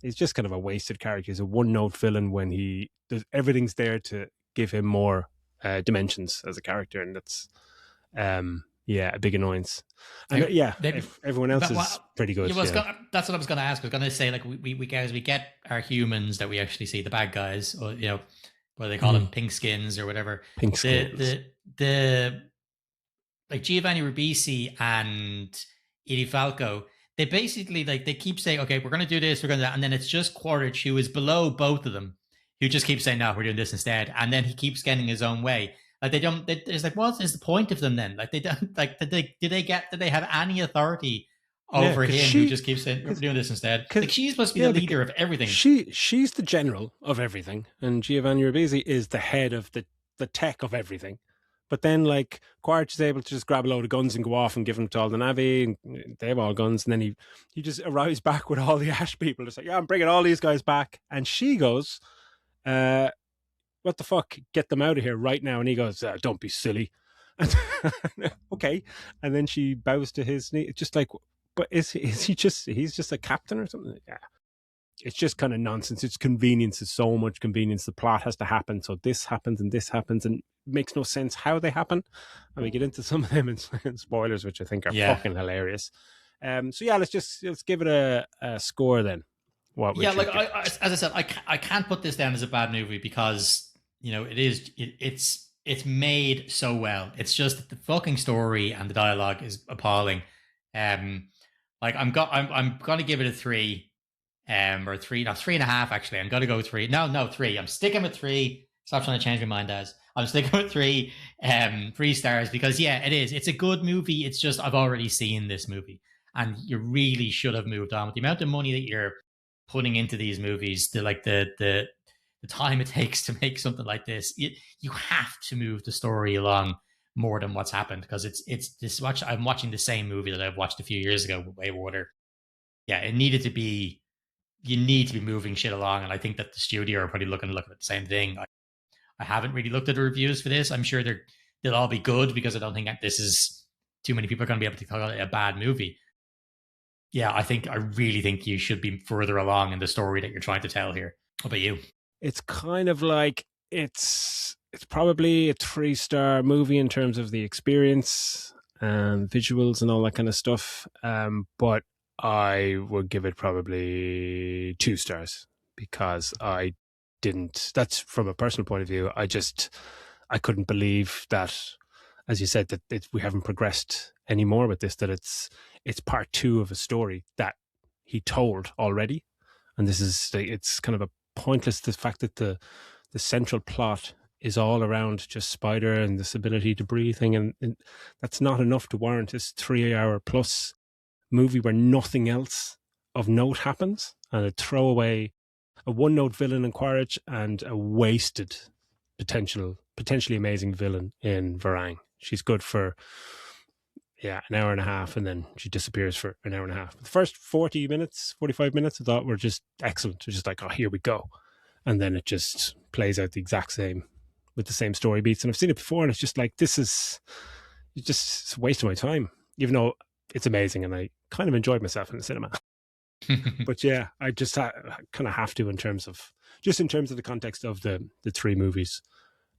kind of a wasted character. He's a one note villain when everything's there to give him more dimensions as a character, and that's a big annoyance. And if everyone else is pretty good. That's what I was going to ask. I was going to say, like, we guys, we get our humans that we actually see, the bad guys, or what do they call them, pink skins or whatever. Pink skins. The like Giovanni Ribisi and Edie Falco, they basically, like, they keep saying, okay, we're going to do this, we're going to that, and then it's just Quaritch, who is below both of them, who just keeps saying, no, we're doing this instead, and then he keeps getting his own way. Like it's like, what is the point of them then? Like they don't, like, did they have any authority over him, who just keeps saying, we're doing this instead? Like, she's supposed to be the leader of everything. She's the general of everything, and Giovanni Ribisi is the head of the tech of everything. But then, like, Quaritch is able to just grab a load of guns and go off and give them to all the Na'vi, and they have all guns. And then he just arrives back with all the Ash people. It's like, yeah, I'm bringing all these guys back. And she goes, what the fuck? Get them out of here right now. And he goes, don't be silly. Okay. And then she bows to his knee. Just like, but is he just, he's just a captain or something? Yeah. it's just kind of nonsense. It's convenience. It's so much convenience. The plot has to happen, so this happens and this happens, and it makes no sense how they happen. And we get into some of them in spoilers, which I think are fucking hilarious. So yeah, let's give it a score then. What Yeah, like as I said, I can't put this down as a bad movie because it's made so well. It's just the fucking story and the dialogue is appalling. Like I'm gonna give it a 3, or 3, no, 3.5 actually. I'm gonna go 3. No, 3. I'm sticking with 3. Stop trying to change my mind, Daz. I'm sticking with 3, 3 stars because yeah, it is. It's a good movie. It's just I've already seen this movie, and you really should have moved on with the amount of money that you're putting into these movies. The time it takes to make something like this, you have to move the story along more than what's happened because it's this watch. I'm watching the same movie that I've watched a few years ago with Water. Yeah, it needed to be. You need to be moving shit along, and I think that the studio are probably looking at the same thing. I haven't really looked at the reviews for this. I'm sure they'll all be good because I don't think that this is too many people are going to be able to call it a bad movie. Yeah, I really think you should be further along in the story that you're trying to tell here. What about you? It's kind of like it's probably a 3-star movie in terms of the experience and visuals and all that kind of stuff. But I would give it probably 2 stars because I didn't. That's from a personal point of view. I couldn't believe that, as you said, that we haven't progressed anymore with this. That it's part 2 of a story that he told already, and it's kind of a pointless. The fact that the central plot is all around just Spider and this ability to breathe thing, and that's not enough to warrant this 3-hour plus movie where nothing else of note happens, and a one-note villain in Quaritch and a wasted potentially amazing villain in Varang. She's good for an hour and a half, and then she disappears for an hour and a half. The first 45 minutes I thought were just excellent. It was just like, oh, here we go. And then it just plays out the exact same with the same story beats. And I've seen it before, and it's just like, it's a waste of my time, even though it's amazing and I kind of enjoyed myself in the cinema. But yeah, I just kind of have to in terms of the context of the 3 movies.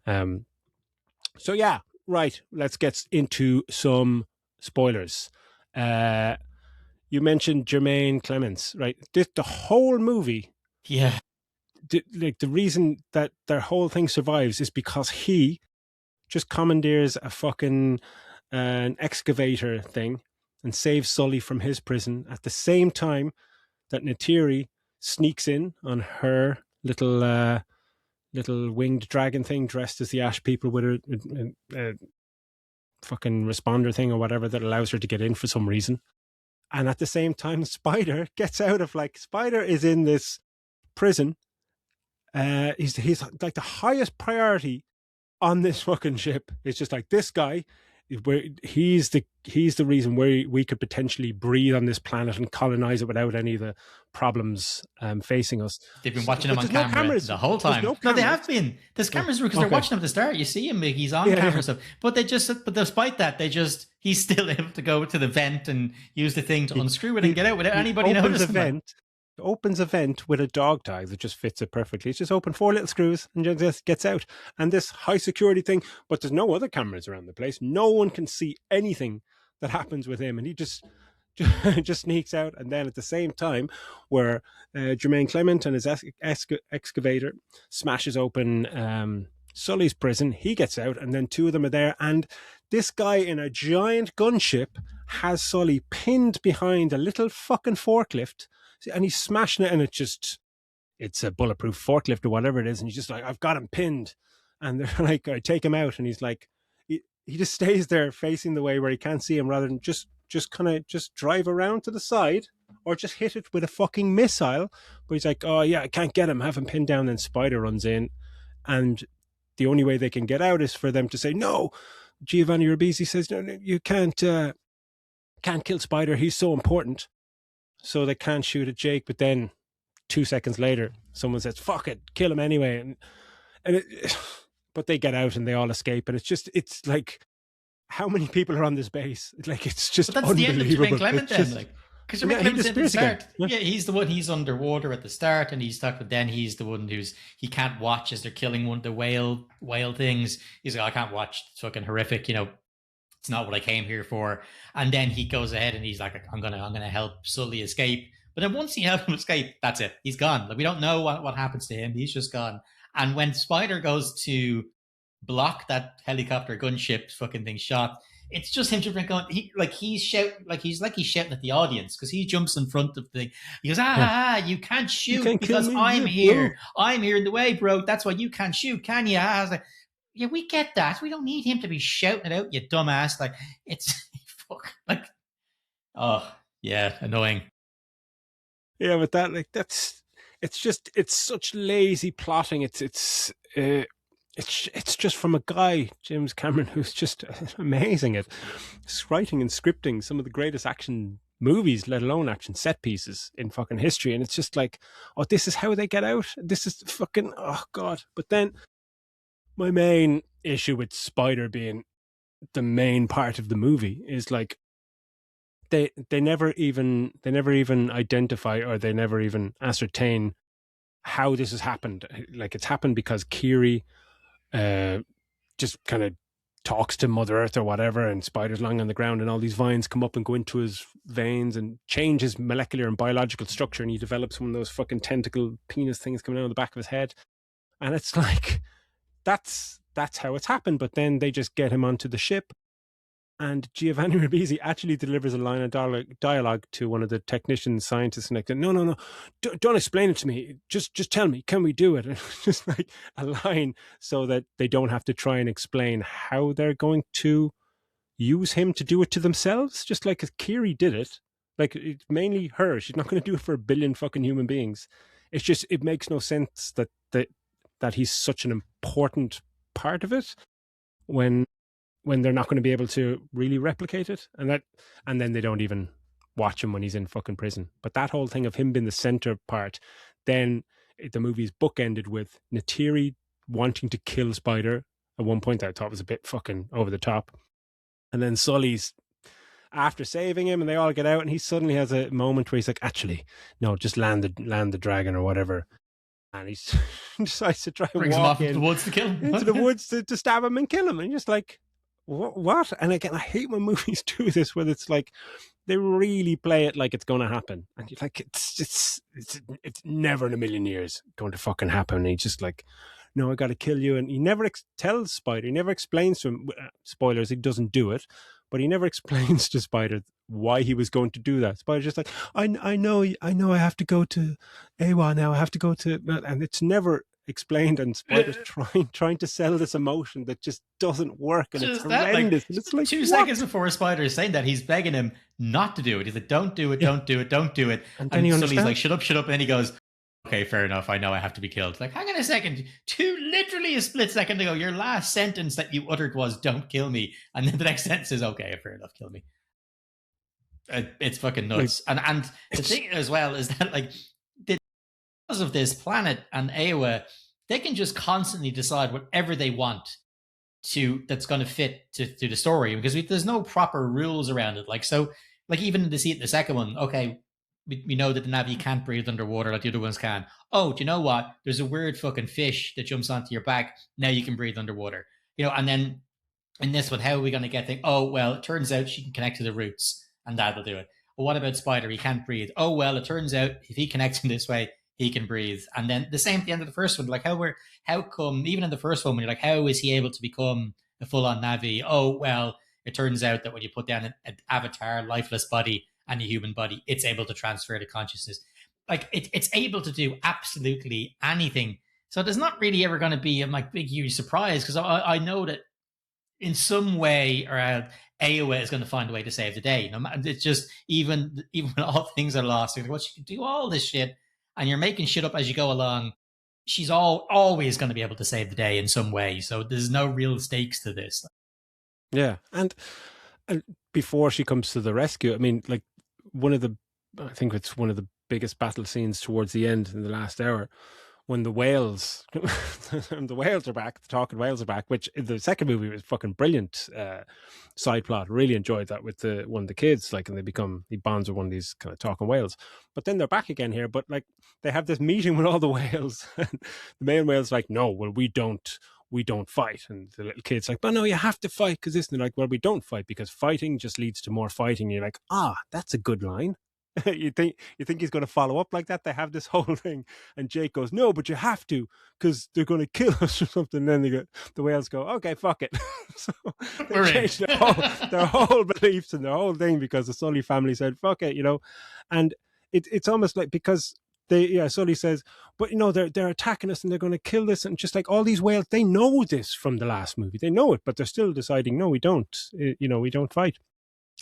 So yeah, right. Let's get into some spoilers. You mentioned Jermaine Clements, right? The whole movie, yeah, the reason that their whole thing survives is because he just commandeers a fucking an excavator thing and saves Sully from his prison at the same time that Neytiri sneaks in on her little winged dragon thing dressed as the Ash people with a fucking responder thing or whatever that allows her to get in for some reason. And at the same time, Spider gets out of Spider is in this prison. He's like the highest priority on this fucking ship. It's just like this guy, where he's the reason where we could potentially breathe on this planet and colonize it without any of the problems facing us. They've been watching him on camera the whole time. No, they have been. There's cameras because they're watching him at the start. You see him, he's on camera and stuff. But despite that, he's still able to go to the vent and use the thing to unscrew it and get out without anybody noticing. Opens a vent with a dog tag that just fits it perfectly. It's just open 4 little screws and just gets out. And this high security thing, but there's no other cameras around the place. No one can see anything that happens with him, and he just sneaks out. And then at the same time, where Jermaine Clement and his excavator smashes open Sully's prison, he gets out, and then 2 of them are there. And this guy in a giant gunship has Sully pinned behind a little fucking forklift. And he's smashing it, and it's a bulletproof forklift or whatever it is. And he's just like, I've got him pinned. And they're like, I take him out. And he's like, he just stays there facing the way where he can't see him, rather than just kind of just drive around to the side or just hit it with a fucking missile. But he's like, oh yeah, I can't get him. Have him pinned down. Then Spider runs in, and the only way they can get out is for them to say, no. Giovanni Ribisi says, no, you can't kill Spider. He's so important. So they can't shoot at Jake, but then 2 seconds later, someone says, fuck it, kill him anyway. But they get out and they all escape. And it's like, how many people are on this base? It's just but that's unbelievable. The end of Jermaine Clement then. Because Yeah, Rick he Clemens at the disappears again. start, Yeah. yeah, he's the one. He's underwater at the start, and he's stuck. But then he's the one who's he can't watch as they're killing one of the whale things. He's like, I can't watch. It's fucking horrific. It's not what I came here for. And then he goes ahead and he's like, I'm gonna help Sully escape. But then once he helps him escape, that's it. He's gone. Like we don't know what happens to him. He's just gone. And when Spider goes to block that helicopter gunship fucking thing shot, it's just him just going. He's shouting he's shouting at the audience because he jumps in front of the thing. He goes, you can't shoot can't because kill me, I'm you here. I'm here in the way, bro. That's why you can't shoot, can you? I was like, yeah, we get that. We don't need him to be shouting it out, you dumbass. Like it's fuck. Like, oh yeah, annoying. Yeah, but it's such lazy plotting. It's just from a guy, James Cameron, who's just amazing at writing and scripting some of the greatest action movies, let alone action set pieces in fucking history. And it's just like, oh, this is how they get out. This is fucking, oh God. But then my main issue with Spider being the main part of the movie is like, they never even identify, or they never even ascertain how this has happened. Like it's happened because Kiri just kind of talks to Mother Earth or whatever, and Spider's lying on the ground, and all these vines come up and go into his veins and change his molecular and biological structure, and he develops one of those fucking tentacle penis things coming out of the back of his head. And it's like, that's how it's happened. But then they just get him onto the ship, and Giovanni Ribisi actually delivers a line of dialogue to one of the technicians, scientists, and like, no, don't explain it to me. Just tell me, can we do it? And just like a line so that they don't have to try and explain how they're going to use him to do it to themselves. Just like Kiri did it. Like, it's mainly her. She's not going to do it for a billion fucking human beings. It's just, it makes no sense that he's such an important part of it when they're not going to be able to really replicate it, and then they don't even watch him when he's in fucking prison. But that whole thing of him being the center part, then the movie's bookended with Neytiri wanting to kill Spider. At one point, I thought was a bit fucking over the top, and then Sully's after saving him, and they all get out, and he suddenly has a moment where he's like, "Actually, no, just land the dragon or whatever." And he decides to try and Brings him walk off into the woods to kill him. into the woods to stab him and kill him, and you're just like, what? And again, I hate when movies do this, where it's like they really play it like it's going to happen, and you're like, it's never in a million years going to fucking happen. And he's just like, no, I got to kill you. And he never tells Spider, he never explains to him, spoilers, he doesn't do it, but he never explains to Spider why he was going to do that. Spider's just like, I know I have to go to Awa now, I have to go to, and it's never explained, and Spider's trying to sell this emotion that just doesn't work, and Just it's horrendous. And it's like, 2 what? seconds before Spider is saying that, he's begging him not to do it. He's like, don't do it, don't do it, don't do it. And then he Sully's understands. like, shut up. And then he goes, okay, fair enough. I know I have to be killed. Like, hang on a second. Literally a split second ago, your last sentence that you uttered was, don't kill me. And then the next sentence is, okay, fair enough, kill me. It's fucking nuts. Like, and the thing as well is that, like, because of this planet and Awa, they can just constantly decide whatever they want that's going to fit to the story, because there's no proper rules around it. Like, so, like, even to see it in the second one, okay, we know that the Na'vi can't breathe underwater like the other ones can. Oh, do you know what? There's a weird fucking fish that jumps onto your back. Now you can breathe underwater. And then in this one, how are we going to get things? Oh, well, it turns out she can connect to the roots, and that'll do it. But what about Spider? He can't breathe. Oh, well, it turns out if he connects in this way, he can breathe. And then the same at the end of the first one, like, how come, even in the first one, when you're like, how is he able to become a full-on Na'vi? Oh, well, it turns out that when you put down an avatar, lifeless body, and a human body, it's able to transfer to consciousness. Like, it's able to do absolutely anything. So there's not really ever going to be a big, huge surprise, because I know that in some way or Awa is going to find a way to save the day. It's just, even when all things are lost, you're like, well, she can do all this shit, and you're making shit up as you go along. She's always going to be able to save the day in some way. So there's no real stakes to this. Yeah, and before she comes to the rescue, I mean, like, I think it's one of the biggest battle scenes towards the end in the last hour, when the whales the whales are back, the talking whales are back, which in the second movie was fucking brilliant side plot. Really enjoyed that with the one of the kids, like, and he bonds with one of these kind of talking whales. But then they're back again here, but like they have this meeting with all the whales, and the male whale's like, no, well, we don't fight. And the little kid's like, but no, you have to fight because this. And they're like, well, we don't fight because fighting just leads to more fighting. And you're like, that's a good line. you think he's going to follow up like that? They have this whole thing, and Jake goes, no, but you have to because they're going to kill us or something. And then the whales go, okay, fuck it. So they changed their whole beliefs and their whole thing because the Sully family said, fuck it, and it's almost like, because Sully says, but they're attacking us and they're going to kill us, and just like all these whales, they know this from the last movie, they know it, but they're still deciding, no, we don't, we don't fight.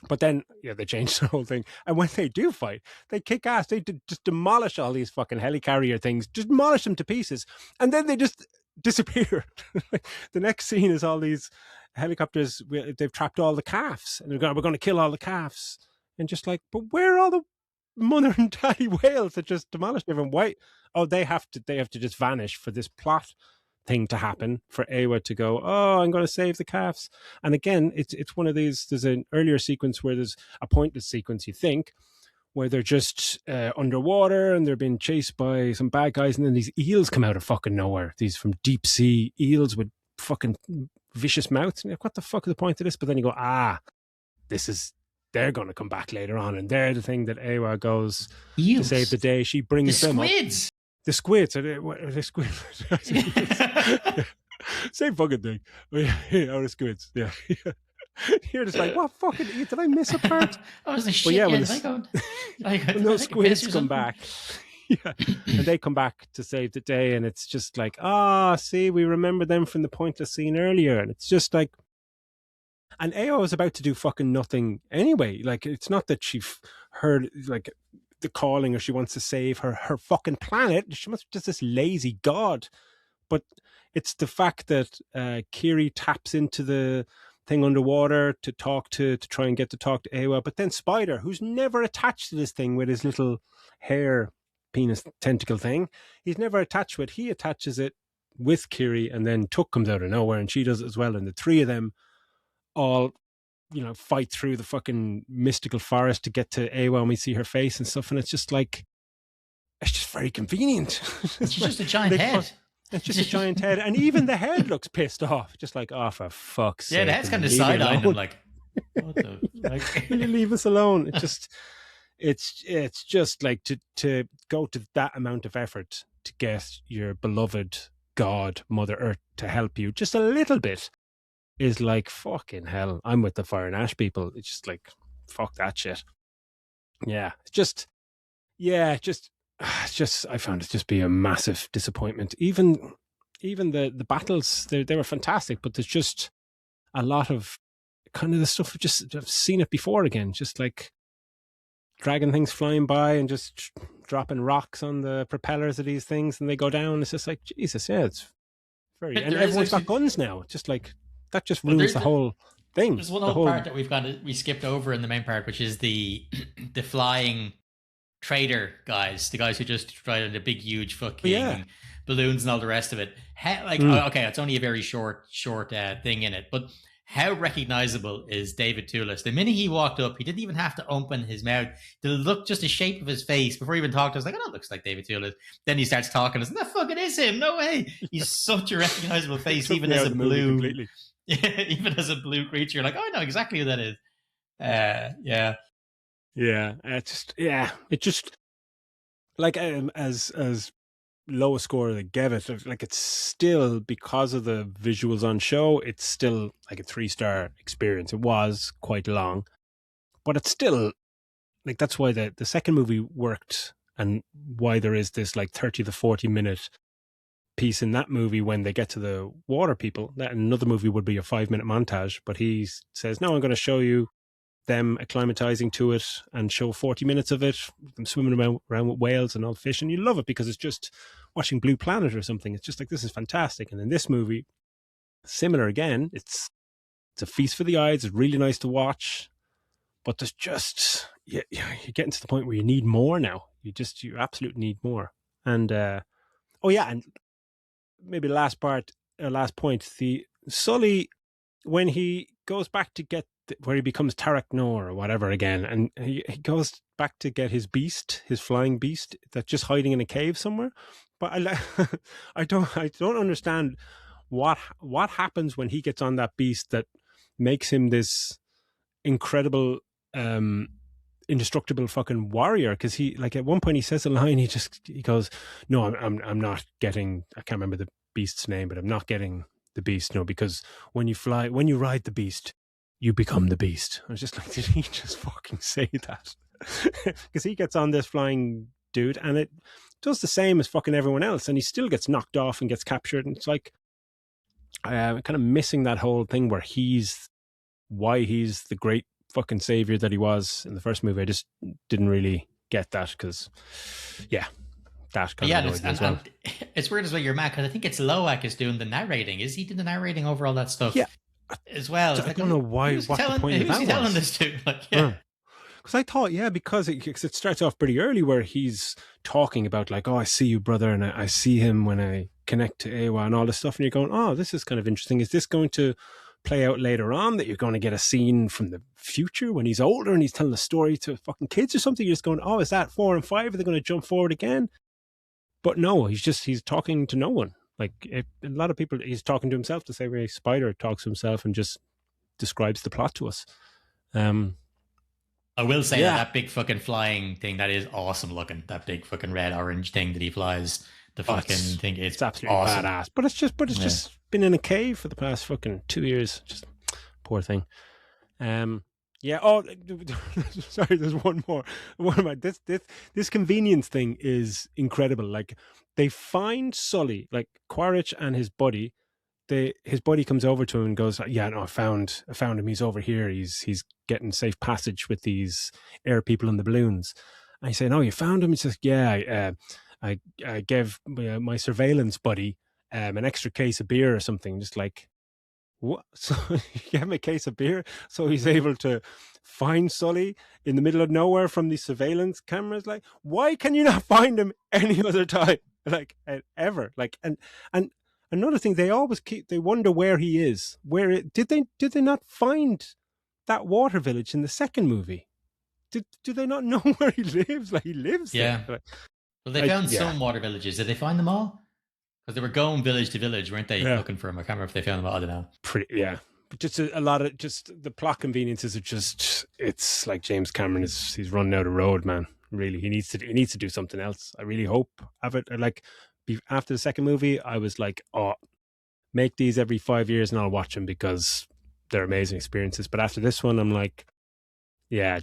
But then, they changed the whole thing. And when they do fight, they kick ass. They just demolish all these fucking helicarrier things, just demolish them to pieces. And then they just disappear. The next scene is all these helicopters. They've trapped all the calves. And we're going to kill all the calves. And just like, but where are all the mother and daddy whales that just demolished everyone? Why? Oh, they have to just vanish for this plot thing to happen, for Eywa to go, oh, I'm going to save the calves. And again, it's one of these, there's an earlier sequence where there's a pointless sequence, you think, where they're just underwater and they're being chased by some bad guys, and then these eels come out of fucking nowhere, these from deep sea eels with fucking vicious mouths. And you're like, what the fuck is the point of this? But then you go, they're going to come back later on, and they're the thing that Eywa goes to save the day. She brings them up. The squids. Are they squids? Same fucking thing. The squids. Yeah. You're just like, what fucking, did I miss a part? I was like, shit, when those squids come back, and they come back to save the day, and it's just like, see, we remember them from the pointless scene earlier, and it's just like, and Eywa was about to do fucking nothing anyway. Like, it's not that she heard, like, the calling, or she wants to save her fucking planet. She must be just this lazy god. But it's the fact that Kiri taps into the thing underwater to try and get to talk to Eywa. But then Spider, who's never attached to this thing with his little hair penis tentacle thing, he's never attached to it. He attaches it with Kiri, and then Tuk comes out of nowhere, and she does it as well. And the three of them all fight through the fucking mystical forest to get to Eywa, and we see her face and stuff, and it's just like, it's just very convenient. It's just a giant head. It's just a giant head, and even the head looks pissed off, just like, for fuck's sake. Yeah, the head's kind of side-eyeing him, like, what the will you leave us alone? It's just like to go to that amount of effort to get your beloved God, Mother Earth, to help you just a little bit, is like, fucking hell, I'm with the Fire and Ash people. It's just like, fuck that shit. Yeah, I found it just be a massive disappointment. Even the battles, they were fantastic, but there's just a lot of kind of the stuff I've seen it before again, just like dragging things flying by and just dropping rocks on the propellers of these things, and they go down. It's just like, Jesus, yeah, it's very, and everyone's got guns now. Just like, that just ruins the whole thing. There's one whole part that we skipped over in the main part, which is the flying trader guys, the guys who just try the big, huge fucking balloons and all the rest of it. Okay, it's only a very short thing in it, but how recognizable is David Toulis? The minute he walked up, he didn't even have to open his mouth. The look, just the shape of his face, before he even talked, I was like, oh, that looks like David Toulis. Then he starts talking, I was like, that fucking is him. No way. He's such a recognizable face, even as a blue. Yeah, even as a blue creature, you're like, oh, I know exactly who that is. It just like, as low a score that gave it, like, it's still, because of the visuals on show, it's still like a 3-star experience. It was quite long, but it's still like, that's why the second movie worked, and why there is this like 30 to 40 minute piece in that movie when they get to the water people. That another movie would be a 5-minute montage, but he says, no, I'm going to show you them acclimatizing to it and show 40 minutes of it, them swimming around with whales and all fish, and you love it because it's just watching Blue Planet or something. It's just like, this is fantastic. And in this movie, similar again, it's a feast for the eyes. It's really nice to watch, but there's just, you're getting to the point where you need more now. You absolutely need more. And Oh yeah, and maybe last point. The Sully, when he goes back to get where he becomes Tarek Noor or whatever again, and he goes back to get his beast, his flying beast that's just hiding in a cave somewhere. But I don't understand what happens when he gets on that beast that makes him this incredible indestructible fucking warrior. Because he, like, at one point he says a line, he goes, no, I'm not getting, I can't remember the beast's name, but I'm not getting the beast, no, because when you ride the beast, you become the beast. I was just like, did he just fucking say that? Because he gets on this flying dude and it does the same as fucking everyone else, and he still gets knocked off and gets captured, and it's like kind of missing that whole thing where why he's the great fucking savior that he was in the first movie. I just didn't really get that, because that kind of annoyed me as well. It's weird as well, you're mad, because I think it's Loak is doing the narrating. Is he doing the narrating over all that stuff? Yeah, as well. I don't know why. What the point of that was? Who's he telling this to? Like, yeah. Because I thought, because it starts off pretty early where he's talking about, like, oh, I see you, brother, and I see him when I connect to Eywa and all this stuff, and you're going, oh, this is kind of interesting. Is this going to play out later on, that you're going to get a scene from the future when he's older and he's telling a story to fucking kids or something? You're just going, oh, is that 4 and 5? Are they going to jump forward again? But no, he's talking to no one. Like, a lot of people, he's talking to himself, the same way Spider talks to himself and just describes the plot to us. I will say that big fucking flying thing, that is awesome looking. That big fucking red orange thing that he flies. The fucking thing, it's absolutely awesome. Badass. But it's just been in a cave for the past fucking 2 years. Just poor thing. Oh, sorry. There's one more. This convenience thing is incredible. Like, they find Sully, like Quaritch and his buddy. His buddy comes over to him and goes, yeah, no, I found him. He's over here. He's getting safe passage with these air people in the balloons. And I say, no, you found him? He says, yeah, I gave my surveillance buddy an extra case of beer or something. Just like, what? So you gave him a case of beer so he's able to find Sully in the middle of nowhere from these surveillance cameras? Like, why can you not find him any other time? Like, ever? Like, and another thing, they always they wonder where he is. Did they not find that water village in the second movie? Do they not know where he lives? Like, he lives there. Like, well, they found some water villages. Did they find them all? Because they were going village to village, weren't they? Looking for him. I can't remember if they found them all. I don't know. But just a lot of the plot conveniences are just. It's like James Cameron he's running out of road, man. Really, he needs to do something else. I really hope after the second movie, I was like, oh, make these every 5 years and I'll watch them because they're amazing experiences. But after this one, I'm like, I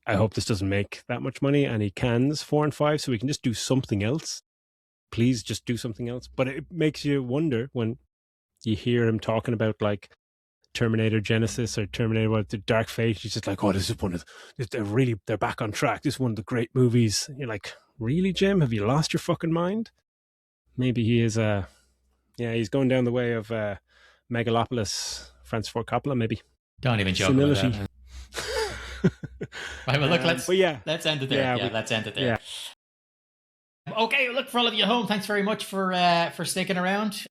hope this doesn't make that much money and he cans 4 and 5 so we can just do something else. Please just do something else. But it makes you wonder when you hear him talking about, like, Terminator Genesis or Terminator the Dark Fate. He's just like, oh, this is one of they're back on track. This is one of the great movies. And you're like, really, Jim? Have you lost your fucking mind? Maybe he is he's going down the way of Megalopolis, Francis Ford Coppola, maybe. Don't even joke about that. Right, well, look, let's end it there. Let's end it there. Yeah. Okay, look, for all of you at home, thanks very much for sticking around.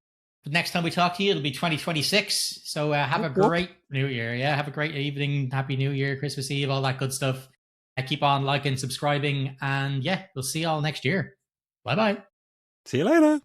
The next time we talk to you, it'll be 2026. So have a great New Year. Yeah, have a great evening. Happy New Year, Christmas Eve, all that good stuff. Keep on liking, subscribing, and we'll see you all next year. Bye-bye. See you later.